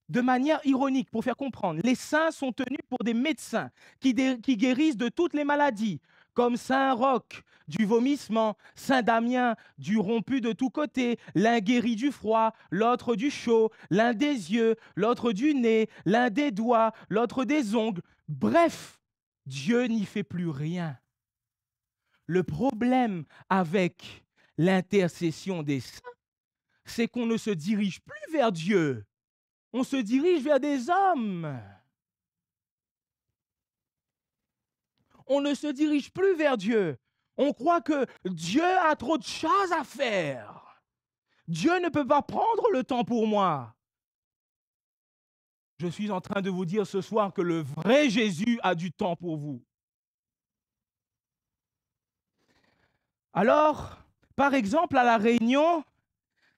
D: de manière ironique, pour faire comprendre, les saints sont tenus pour des médecins qui guérissent de toutes les maladies, comme Saint Roch du vomissement, Saint Damien du rompu de tous côtés, l'un guérit du froid, l'autre du chaud, l'un des yeux, l'autre du nez, l'un des doigts, l'autre des ongles. Bref, Dieu n'y fait plus rien. Le problème avec l'intercession des saints, c'est qu'on ne se dirige plus vers Dieu. On se dirige vers des hommes. On ne se dirige plus vers Dieu. On croit que Dieu a trop de choses à faire. Dieu ne peut pas prendre le temps pour moi. Je suis en train de vous dire ce soir que le vrai Jésus a du temps pour vous. Alors, par exemple, à La Réunion,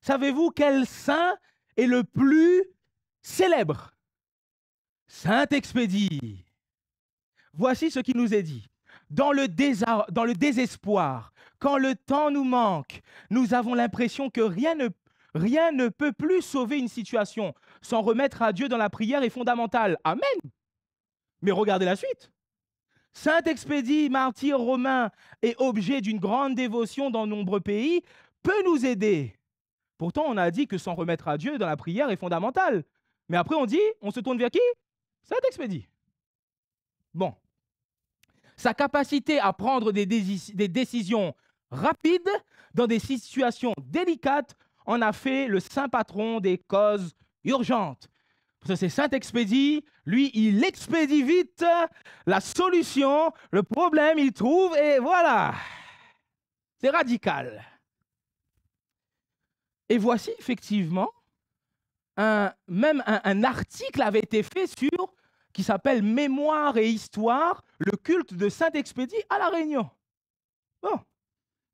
D: savez-vous quel saint est le plus célèbre? Saint-Expédie. Voici ce qui nous est dit. Dans le désespoir, quand le temps nous manque, nous avons l'impression que rien ne peut plus sauver une situation. S'en remettre à Dieu dans la prière est fondamental. Amen. Mais regardez la suite. Saint-Expédie, martyr romain et objet d'une grande dévotion dans de nombreux pays, peut nous aider. Pourtant, on a dit que s'en remettre à Dieu dans la prière est fondamental. Mais après, on se tourne vers qui? Saint-Expédie. Bon. Sa capacité à prendre des décisions rapides dans des situations délicates en a fait le saint patron des causes urgentes. Ça, c'est Saint-Expédie. Lui, il expédie vite la solution, le problème, il trouve et voilà. C'est radical. Et voici effectivement, même un article avait été fait qui s'appelle Mémoire et Histoire, le culte de Saint-Expédie à La Réunion. Bon.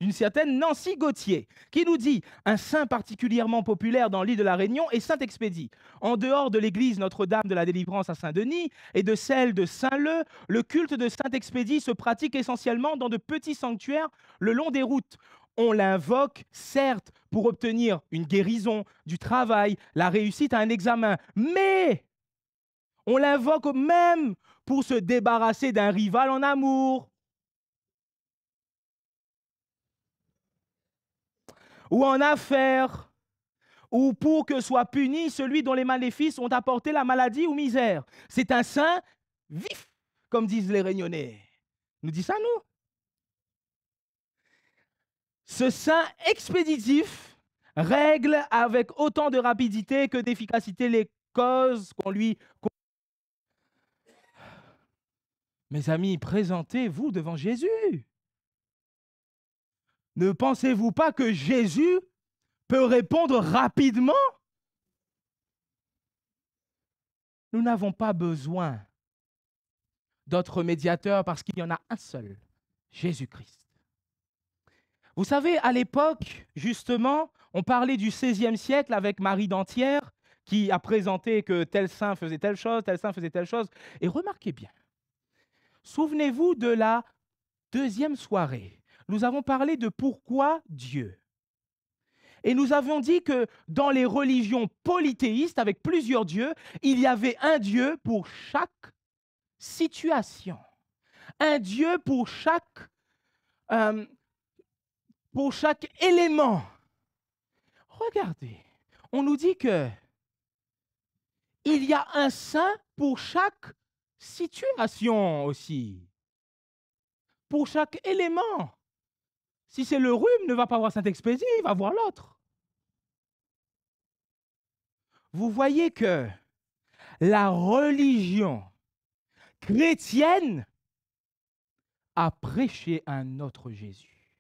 D: Une certaine Nancy Gauthier, qui nous dit « Un saint particulièrement populaire dans l'île de la Réunion est Saint-Expédie. En dehors de l'église Notre-Dame de la Délivrance à Saint-Denis et de celle de Saint-Leu, le culte de Saint-Expédie se pratique essentiellement dans de petits sanctuaires le long des routes. On l'invoque, certes, pour obtenir une guérison, du travail, la réussite à un examen, mais on l'invoque même pour se débarrasser d'un rival en amour. Ou en affaires, ou pour que soit puni celui dont les maléfices ont apporté la maladie ou misère. C'est un saint vif, comme disent les Réunionnais. Nous dit ça, nous? Ce saint expéditif règle avec autant de rapidité que d'efficacité les causes qu'on lui... Mes amis, présentez-vous devant Jésus. Ne pensez-vous pas que Jésus peut répondre rapidement? Nous n'avons pas besoin d'autres médiateurs parce qu'il y en a un seul, Jésus-Christ. Vous savez, à l'époque, justement, on parlait du XVIe siècle avec Marie d'Antière qui a présenté que tel saint faisait telle chose, tel saint faisait telle chose. Et remarquez bien, souvenez-vous de la deuxième soirée. Nous avons parlé de pourquoi Dieu. Et nous avons dit que dans les religions polythéistes, avec plusieurs dieux, il y avait un Dieu pour chaque situation, un Dieu pour chaque élément. Regardez, on nous dit que il y a un saint pour chaque situation aussi, pour chaque élément. Si c'est le rhume, ne va pas voir Saint-Expédie, il va voir l'autre. Vous voyez que la religion chrétienne a prêché un autre Jésus.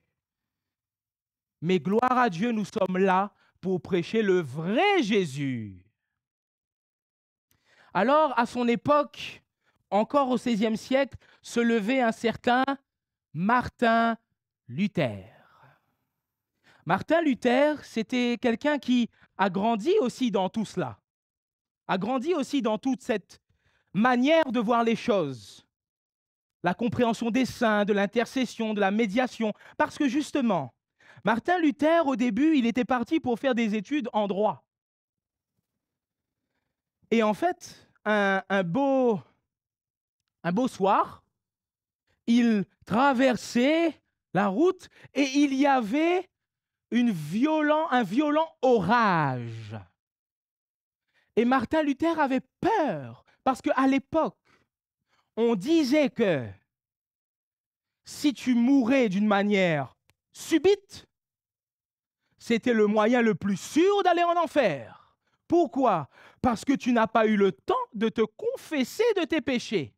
D: Mais gloire à Dieu, nous sommes là pour prêcher le vrai Jésus. Alors, à son époque, encore au XVIe siècle, se levait un certain Martin Luther. Martin Luther, c'était quelqu'un qui a grandi aussi dans tout cela, a grandi aussi dans toute cette manière de voir les choses, la compréhension des saints, de l'intercession, de la médiation, parce que justement, Martin Luther, au début, il était parti pour faire des études en droit. Et en fait, un beau soir, il traversait la route et il y avait un violent orage. Et Martin Luther avait peur parce qu'à l'époque, on disait que si tu mourais d'une manière subite, c'était le moyen le plus sûr d'aller en enfer. Pourquoi? Parce que tu n'as pas eu le temps de te confesser de tes péchés.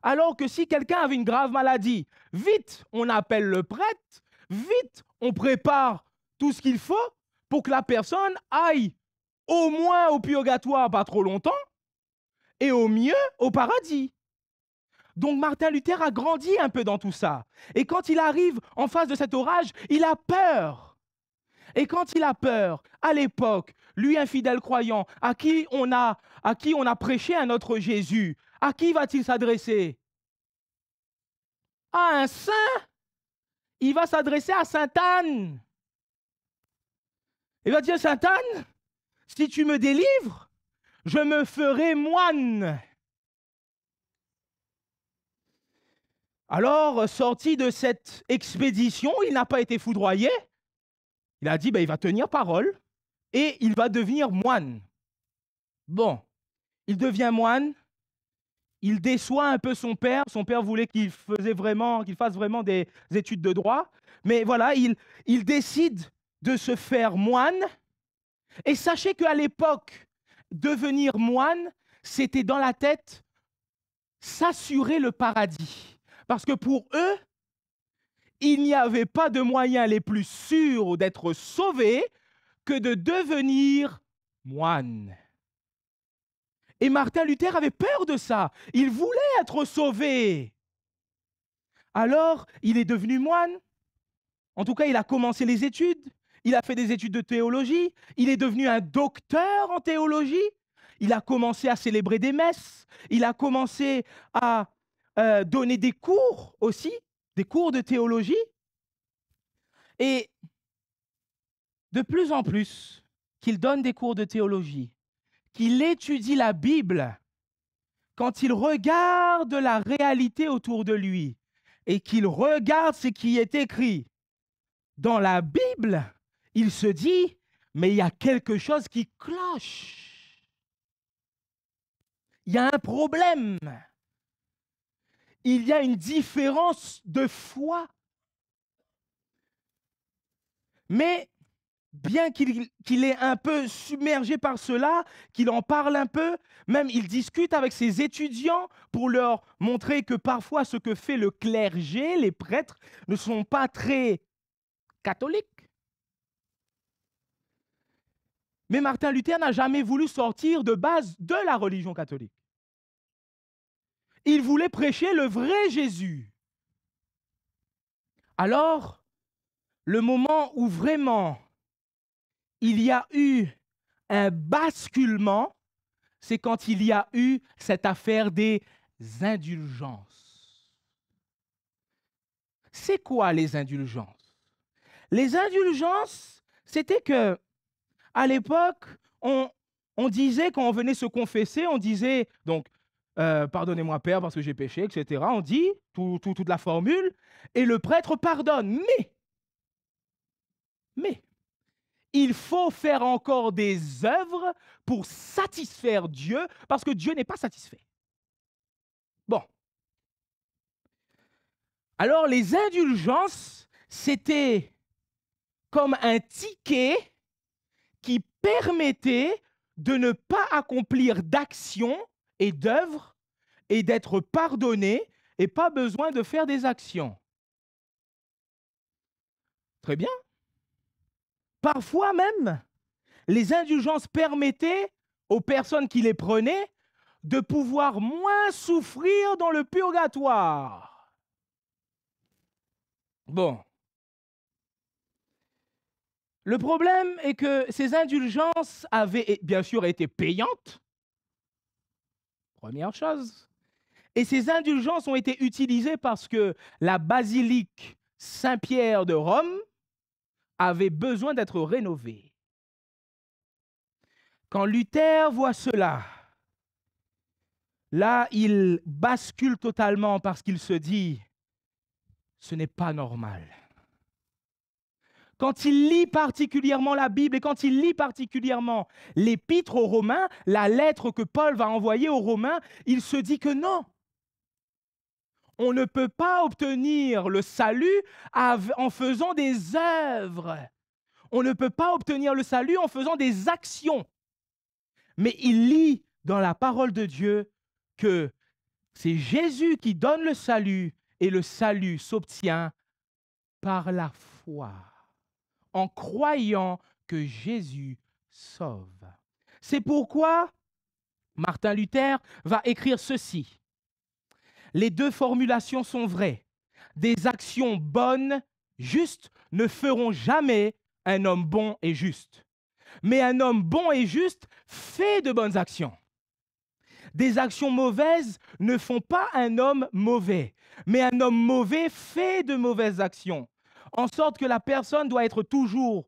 D: Alors que si quelqu'un avait une grave maladie, vite, on appelle le prêtre, vite, on prépare tout ce qu'il faut pour que la personne aille au moins au purgatoire pas trop longtemps et au mieux au paradis. Donc Martin Luther a grandi un peu dans tout ça. Et quand il arrive en face de cet orage, il a peur. Et quand il a peur, à l'époque, lui, un fidèle croyant, à qui on a prêché un autre Jésus, à qui va-t-il s'adresser? À un saint. Il va s'adresser à Sainte Anne. Il va dire, Sainte Anne, si tu me délivres, je me ferai moine. Alors, sorti de cette expédition, il n'a pas été foudroyé. Il a dit, il va tenir parole et il va devenir moine. Bon, il devient moine. Il déçoit un peu son père. Son père voulait qu'il fasse vraiment des études de droit. Mais voilà, il décide de se faire moine. Et sachez qu'à l'époque, devenir moine, c'était dans la tête s'assurer le paradis. Parce que pour eux, il n'y avait pas de moyen les plus sûrs d'être sauvé que de devenir moine. Et Martin Luther avait peur de ça. Il voulait être sauvé. Alors, il est devenu moine. En tout cas, il a commencé les études. Il a fait des études de théologie. Il est devenu un docteur en théologie. Il a commencé à célébrer des messes. Il a commencé à donner des cours aussi, des cours de théologie. Et de plus en plus qu'il donne des cours de théologie, qu'il étudie la Bible, quand il regarde la réalité autour de lui et qu'il regarde ce qui est écrit dans la Bible, il se dit, mais il y a quelque chose qui cloche. Il y a un problème. Il y a une différence de foi. Mais bien qu'il est un peu submergé par cela, qu'il en parle un peu, même il discute avec ses étudiants pour leur montrer que parfois ce que fait le clergé, les prêtres, ne sont pas très catholiques. Mais Martin Luther n'a jamais voulu sortir de base de la religion catholique. Il voulait prêcher le vrai Jésus. Alors, le moment où vraiment il y a eu un basculement, c'est quand il y a eu cette affaire des indulgences. C'est quoi les indulgences? Les indulgences, c'était que à l'époque, on disait, quand on venait se confesser, on disait, donc, Pardonnez-moi, Père, parce que j'ai péché, etc. On dit toute la formule, et le prêtre pardonne. Mais, il faut faire encore des œuvres pour satisfaire Dieu, parce que Dieu n'est pas satisfait. Bon. Alors, les indulgences, c'était comme un ticket qui permettait de ne pas accomplir d'actions et d'œuvres et d'être pardonné et pas besoin de faire des actions. Très bien. Parfois même, les indulgences permettaient aux personnes qui les prenaient de pouvoir moins souffrir dans le purgatoire. Bon. Le problème est que ces indulgences avaient bien sûr été payantes, première chose, et ces indulgences ont été utilisées parce que la basilique Saint-Pierre de Rome avait besoin d'être rénovée. Quand Luther voit cela, là, il bascule totalement parce qu'il se dit, ce n'est pas normal. Quand il lit particulièrement la Bible et quand il lit particulièrement l'épître aux Romains, la lettre que Paul va envoyer aux Romains, il se dit que non. On ne peut pas obtenir le salut en faisant des œuvres. On ne peut pas obtenir le salut en faisant des actions. Mais il lit dans la parole de Dieu que c'est Jésus qui donne le salut et le salut s'obtient par la foi, en croyant que Jésus sauve. C'est pourquoi Martin Luther va écrire ceci. Les deux formulations sont vraies. Des actions bonnes, justes, ne feront jamais un homme bon et juste. Mais un homme bon et juste fait de bonnes actions. Des actions mauvaises ne font pas un homme mauvais, mais un homme mauvais fait de mauvaises actions. En sorte que la personne doit toujours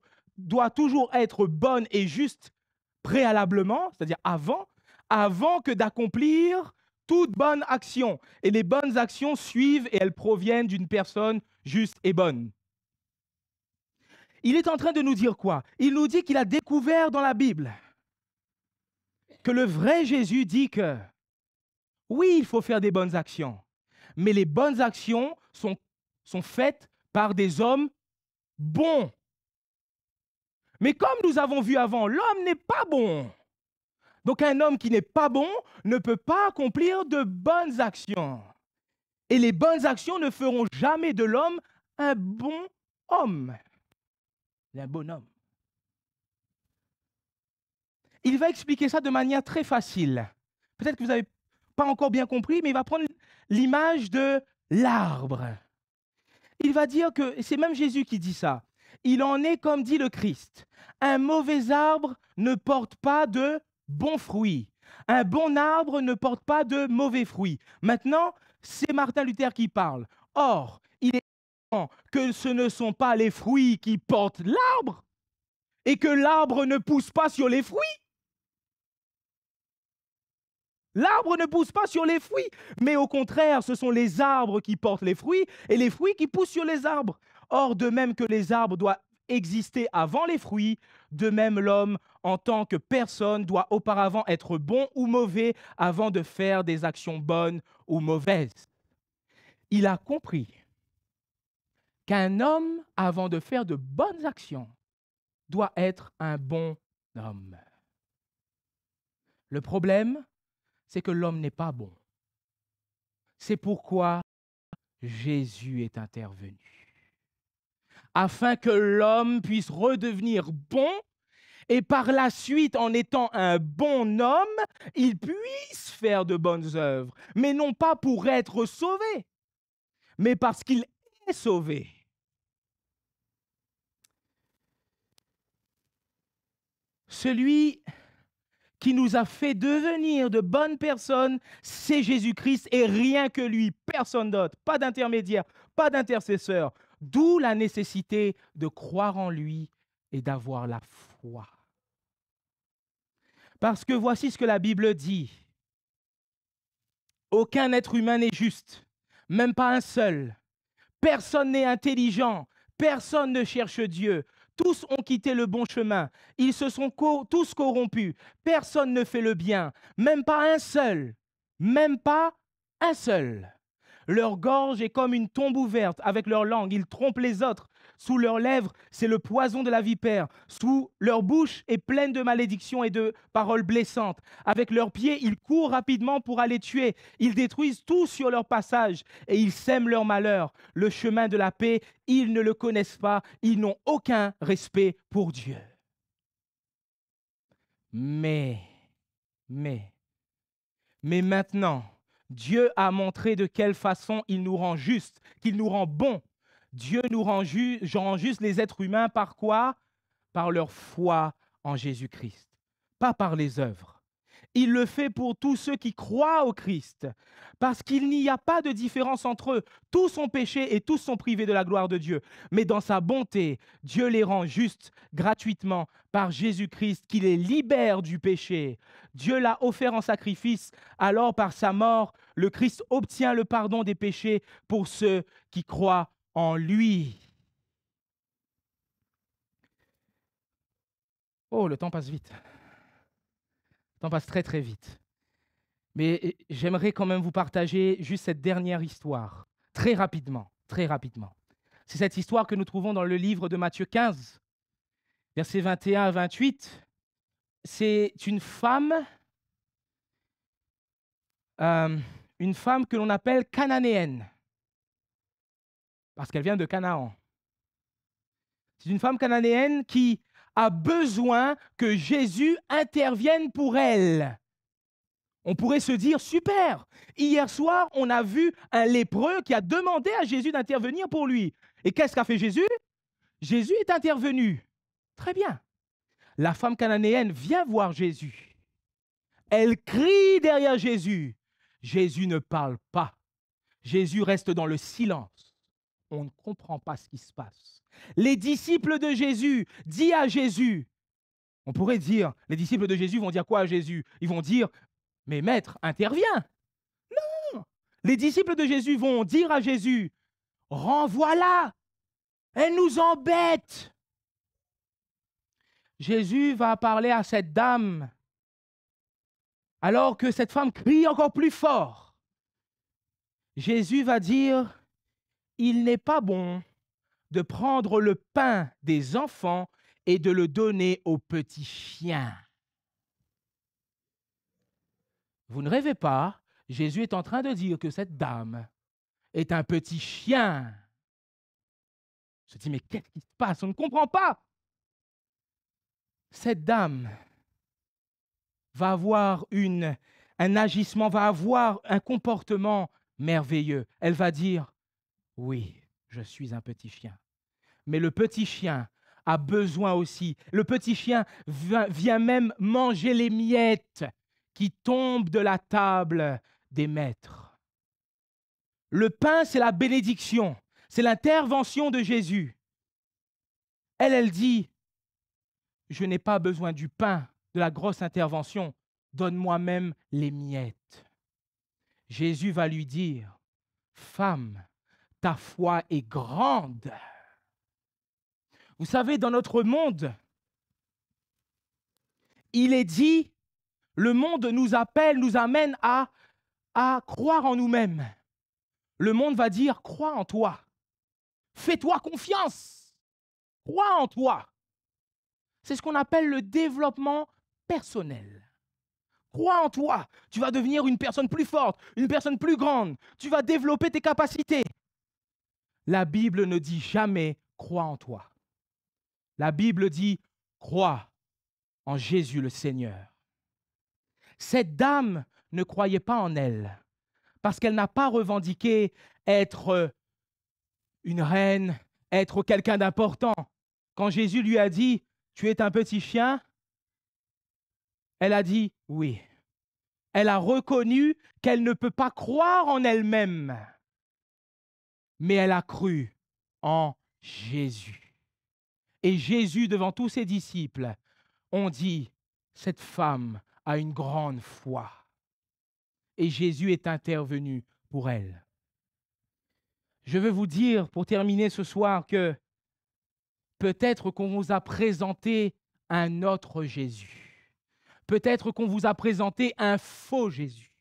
D: être bonne et juste préalablement, c'est-à-dire avant que d'accomplir toute bonne action. Et les bonnes actions suivent et elles proviennent d'une personne juste et bonne. Il est en train de nous dire quoi? Il nous dit qu'il a découvert dans la Bible que le vrai Jésus dit que oui, il faut faire des bonnes actions, mais les bonnes actions sont faites par des hommes bons. Mais comme nous avons vu avant, l'homme n'est pas bon. Donc un homme qui n'est pas bon ne peut pas accomplir de bonnes actions. Et les bonnes actions ne feront jamais de l'homme un bon homme. Un bon homme. Il va expliquer ça de manière très facile. Peut-être que vous n'avez pas encore bien compris, mais il va prendre l'image de l'arbre. Il va dire que, c'est même Jésus qui dit ça, il en est comme dit le Christ. Un mauvais arbre ne porte pas de bons fruits. Un bon arbre ne porte pas de mauvais fruits. Maintenant, c'est Martin Luther qui parle. Or, il est évident que ce ne sont pas les fruits qui portent l'arbre et que l'arbre ne pousse pas sur les fruits. L'arbre ne pousse pas sur les fruits, mais au contraire, ce sont les arbres qui portent les fruits et les fruits qui poussent sur les arbres. Or, de même que les arbres doivent exister avant les fruits, de même l'homme, en tant que personne, doit auparavant être bon ou mauvais avant de faire des actions bonnes ou mauvaises. Il a compris qu'un homme, avant de faire de bonnes actions, doit être un bon homme. Le problème, c'est que l'homme n'est pas bon. C'est pourquoi Jésus est intervenu. Afin que l'homme puisse redevenir bon et par la suite, en étant un bon homme, il puisse faire de bonnes œuvres. Mais non pas pour être sauvé, mais parce qu'il est sauvé. Celui qui nous a fait devenir de bonnes personnes, c'est Jésus-Christ et rien que lui, personne d'autre, pas d'intermédiaire, pas d'intercesseur. D'où la nécessité de croire en lui et d'avoir la foi. Parce que voici ce que la Bible dit. Aucun être humain n'est juste, même pas un seul. Personne n'est intelligent, personne ne cherche Dieu. Tous ont quitté le bon chemin, ils se sont tous corrompus. Personne ne fait le bien, même pas un seul, même pas un seul. Leur gorge est comme une tombe ouverte, avec leur langue, ils trompent les autres. Sous leurs lèvres, c'est le poison de la vipère. Sous leur bouche est pleine de malédictions et de paroles blessantes. Avec leurs pieds, ils courent rapidement pour aller tuer. Ils détruisent tout sur leur passage et ils sèment leur malheur. Le chemin de la paix, ils ne le connaissent pas. Ils n'ont aucun respect pour Dieu. Mais maintenant, Dieu a montré de quelle façon il nous rend justes, qu'il nous rend bons. Dieu nous rend juste les êtres humains par quoi? Par leur foi en Jésus-Christ, pas par les œuvres. Il le fait pour tous ceux qui croient au Christ, parce qu'il n'y a pas de différence entre eux. Tous sont péchés et tous sont privés de la gloire de Dieu. Mais dans sa bonté, Dieu les rend justes gratuitement par Jésus-Christ, qui les libère du péché. Dieu l'a offert en sacrifice. Alors, par sa mort, le Christ obtient le pardon des péchés pour ceux qui croient en lui. Oh, le temps passe vite. Le temps passe très, très vite. Mais j'aimerais quand même vous partager juste cette dernière histoire, très rapidement, très rapidement. C'est cette histoire que nous trouvons dans le livre de Matthieu 15, versets 21 à 28. C'est une femme que l'on appelle cananéenne, parce qu'elle vient de Canaan. C'est une femme cananéenne qui a besoin que Jésus intervienne pour elle. On pourrait se dire, super, hier soir, on a vu un lépreux qui a demandé à Jésus d'intervenir pour lui. Et qu'est-ce qu'a fait Jésus? Jésus est intervenu. Très bien. La femme cananéenne vient voir Jésus. Elle crie derrière Jésus. Jésus ne parle pas. Jésus reste dans le silence. On ne comprend pas ce qui se passe. Les disciples de Jésus disent à Jésus, on pourrait dire, les disciples de Jésus vont dire quoi à Jésus? Ils vont dire, mais maître, interviens. Non. Les disciples de Jésus vont dire à Jésus, renvoie-la. Elle nous embête. Jésus va parler à cette dame alors que cette femme crie encore plus fort. Jésus va dire, il n'est pas bon de prendre le pain des enfants et de le donner aux petits chiens. Vous ne rêvez pas, Jésus est en train de dire que cette dame est un petit chien. Je me dis, mais qu'est-ce qui se passe? On ne comprend pas. Cette dame va avoir un agissement, va avoir un comportement merveilleux. Elle va dire, oui, je suis un petit chien. Mais le petit chien a besoin aussi. Le petit chien vient même manger les miettes qui tombent de la table des maîtres. Le pain, c'est la bénédiction. C'est l'intervention de Jésus. Elle dit, je n'ai pas besoin du pain, de la grosse intervention. Donne-moi même les miettes. Jésus va lui dire, femme, ta foi est grande. Vous savez, dans notre monde, il est dit, le monde nous appelle, nous amène à croire en nous-mêmes. Le monde va dire, crois en toi. Fais-toi confiance. Crois en toi. C'est ce qu'on appelle le développement personnel. Crois en toi. Tu vas devenir une personne plus forte, une personne plus grande. Tu vas développer tes capacités. La Bible ne dit jamais, crois en toi. La Bible dit, crois en Jésus le Seigneur. Cette dame ne croyait pas en elle parce qu'elle n'a pas revendiqué être une reine, être quelqu'un d'important. Quand Jésus lui a dit, tu es un petit chien, elle a dit oui. Elle a reconnu qu'elle ne peut pas croire en elle-même, mais elle a cru en Jésus. Et Jésus, devant tous ses disciples, ont dit, cette femme a une grande foi. et Jésus est intervenu pour elle. Je veux vous dire, pour terminer ce soir, que peut-être qu'on vous a présenté un autre Jésus. Peut-être qu'on vous a présenté un faux Jésus.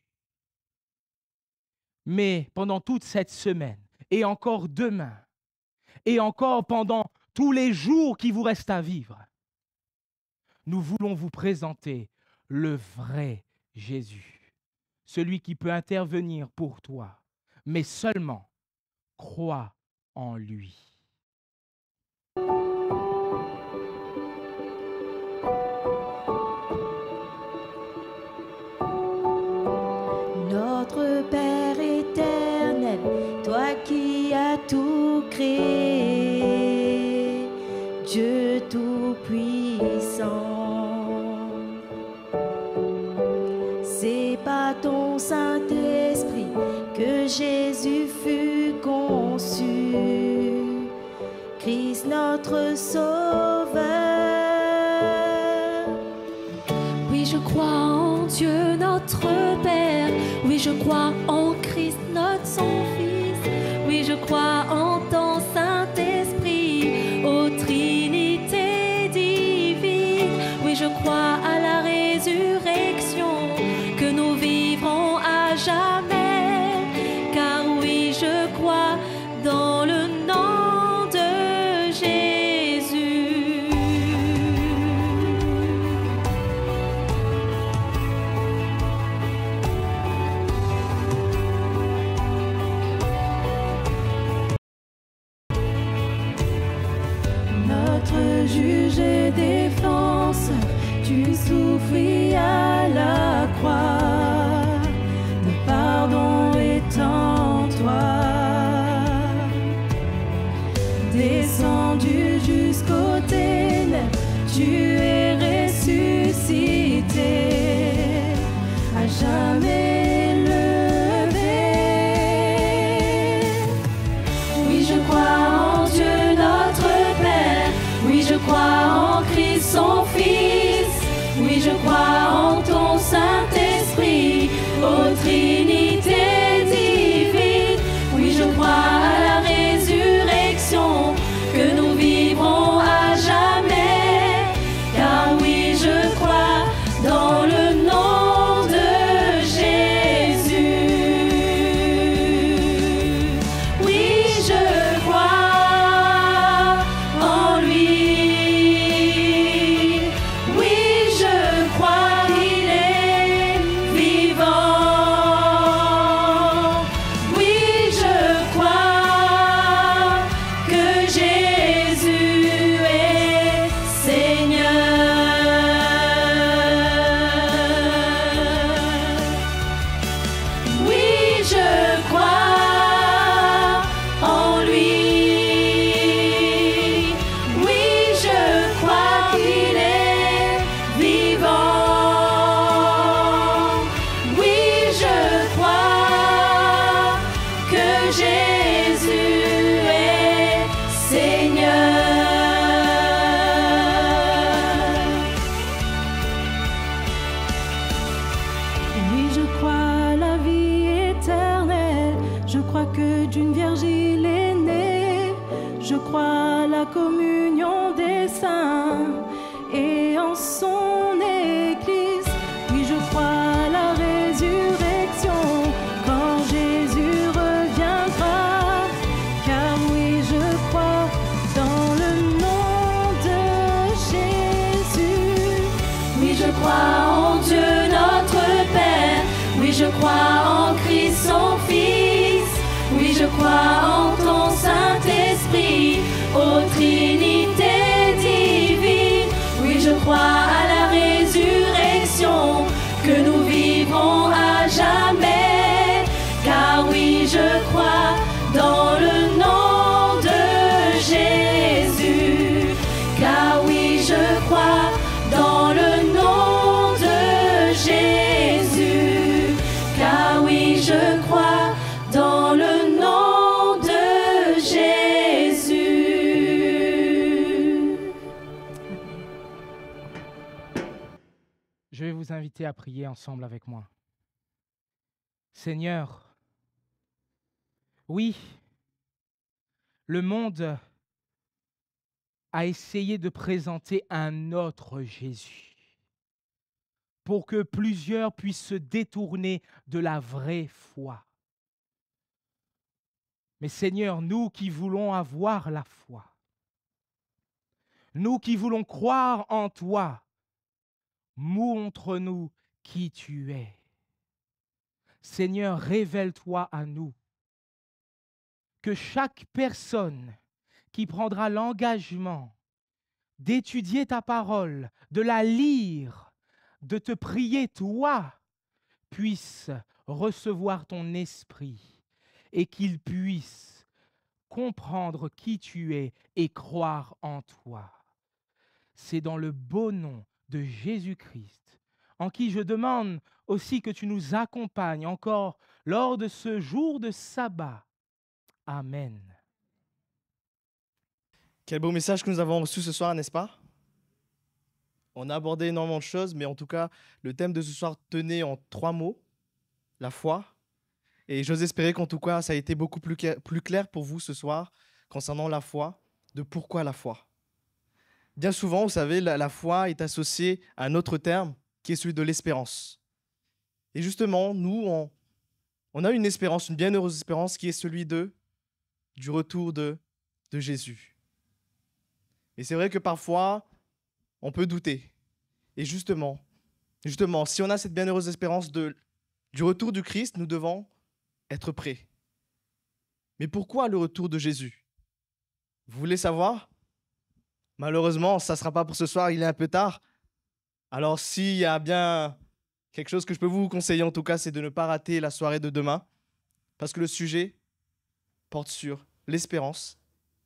D: Mais pendant toute cette semaine, et encore demain, et encore pendant tous les jours qui vous restent à vivre, nous voulons vous présenter le vrai Jésus, celui qui peut intervenir pour toi, mais seulement crois en lui.
E: Notre Père éternel, toi qui as tout créé, Dieu tout-puissant, c'est par ton Saint-Esprit que Jésus fut conçu, Christ notre Sauveur.
F: Oui, je crois en Dieu notre Père. Oui, je crois en Christ notre son Fils. Oui, je crois en ton Saint-Esprit, ô Trinité divine. Oui, je crois à la résurrection, que nous vivrons à jamais. Car oui, je crois dans le nom de Jésus.
E: Notre juge et défense, tu souffris à la croix, le pardon est en toi. Descendu jusqu'aux ténèbres, tu es ressuscité, à jamais levé. Oui, je crois en Dieu notre Père. Oui, je crois en Christ son Fils. Oui, je crois en ton Saint-Esprit, ô Trinité divine. Oui, je crois à la résurrection, que nous vivrons à jamais. Car oui, je crois dans le nom de Jésus. Oui, je crois en lui. Oui, je crois qu'il est vivant. Oui, je crois que Jésus est Seigneur. Oui, je crois en lui. Oui, je crois qu'il est vivant. Oui, je crois que Jésus est Seigneur. Oui, je crois à la vie éternelle. Je crois que d'une vierge il est né. Je crois à la communion des saints et en son Église. Oui, je crois à la résurrection quand Jésus reviendra. Car oui, je crois dans le nom de Jésus. Oui, je crois en Dieu notre Père. Oui, je crois en Christ son Fils. Oui, je crois en ton Saint-Esprit, ô Trinité divine. Oui, je crois à la résurrection, que nous vivrons à jamais. Car oui, je crois dans le nom de Jésus. Car oui, je crois dans le nom de Jésus. Car oui, je crois dans le nom de Jésus.
D: Je vais vous inviter à prier ensemble avec moi. Seigneur, oui, le monde a essayé de présenter un autre Jésus pour que plusieurs puissent se détourner de la vraie foi. Mais Seigneur, nous qui voulons avoir la foi, nous qui voulons croire en toi, montre-nous qui tu es. Seigneur, révèle-toi à nous. Que chaque personne qui prendra l'engagement d'étudier ta parole, de la lire, de te prier, toi, puisse recevoir ton esprit et qu'il puisse comprendre qui tu es et croire en toi. C'est dans le beau nom de Jésus-Christ, en qui je demande aussi que tu nous accompagnes encore lors de ce jour de sabbat. Amen.
A: Quel beau message que nous avons reçu ce soir, n'est-ce pas? On a abordé énormément de choses, mais en tout cas, le thème de ce soir tenait en 3 mots, la foi. Et j'ose espérer qu'en tout cas, ça a été beaucoup plus clair pour vous ce soir concernant la foi, de pourquoi la foi. Bien souvent, vous savez, la foi est associée à un autre terme, qui est celui de l'espérance. Et justement, nous, on a une espérance, une bienheureuse espérance, qui est celui du retour de Jésus. Et c'est vrai que parfois, on peut douter. Et justement, si on a cette bienheureuse espérance du retour du Christ, nous devons être prêts. Mais pourquoi le retour de Jésus? Vous voulez savoir? Malheureusement, ça ne sera pas pour ce soir, il est un peu tard. Alors s'il y a bien quelque chose que je peux vous conseiller en tout cas, c'est de ne pas rater la soirée de demain, parce que le sujet porte sur l'espérance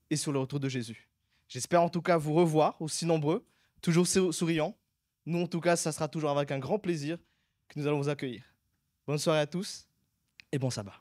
A: et sur le retour de Jésus. J'espère en tout cas vous revoir aussi nombreux, toujours souriants. Nous en tout cas, ça sera toujours avec un grand plaisir que nous allons vous accueillir. Bonne soirée à tous et bon sabbat.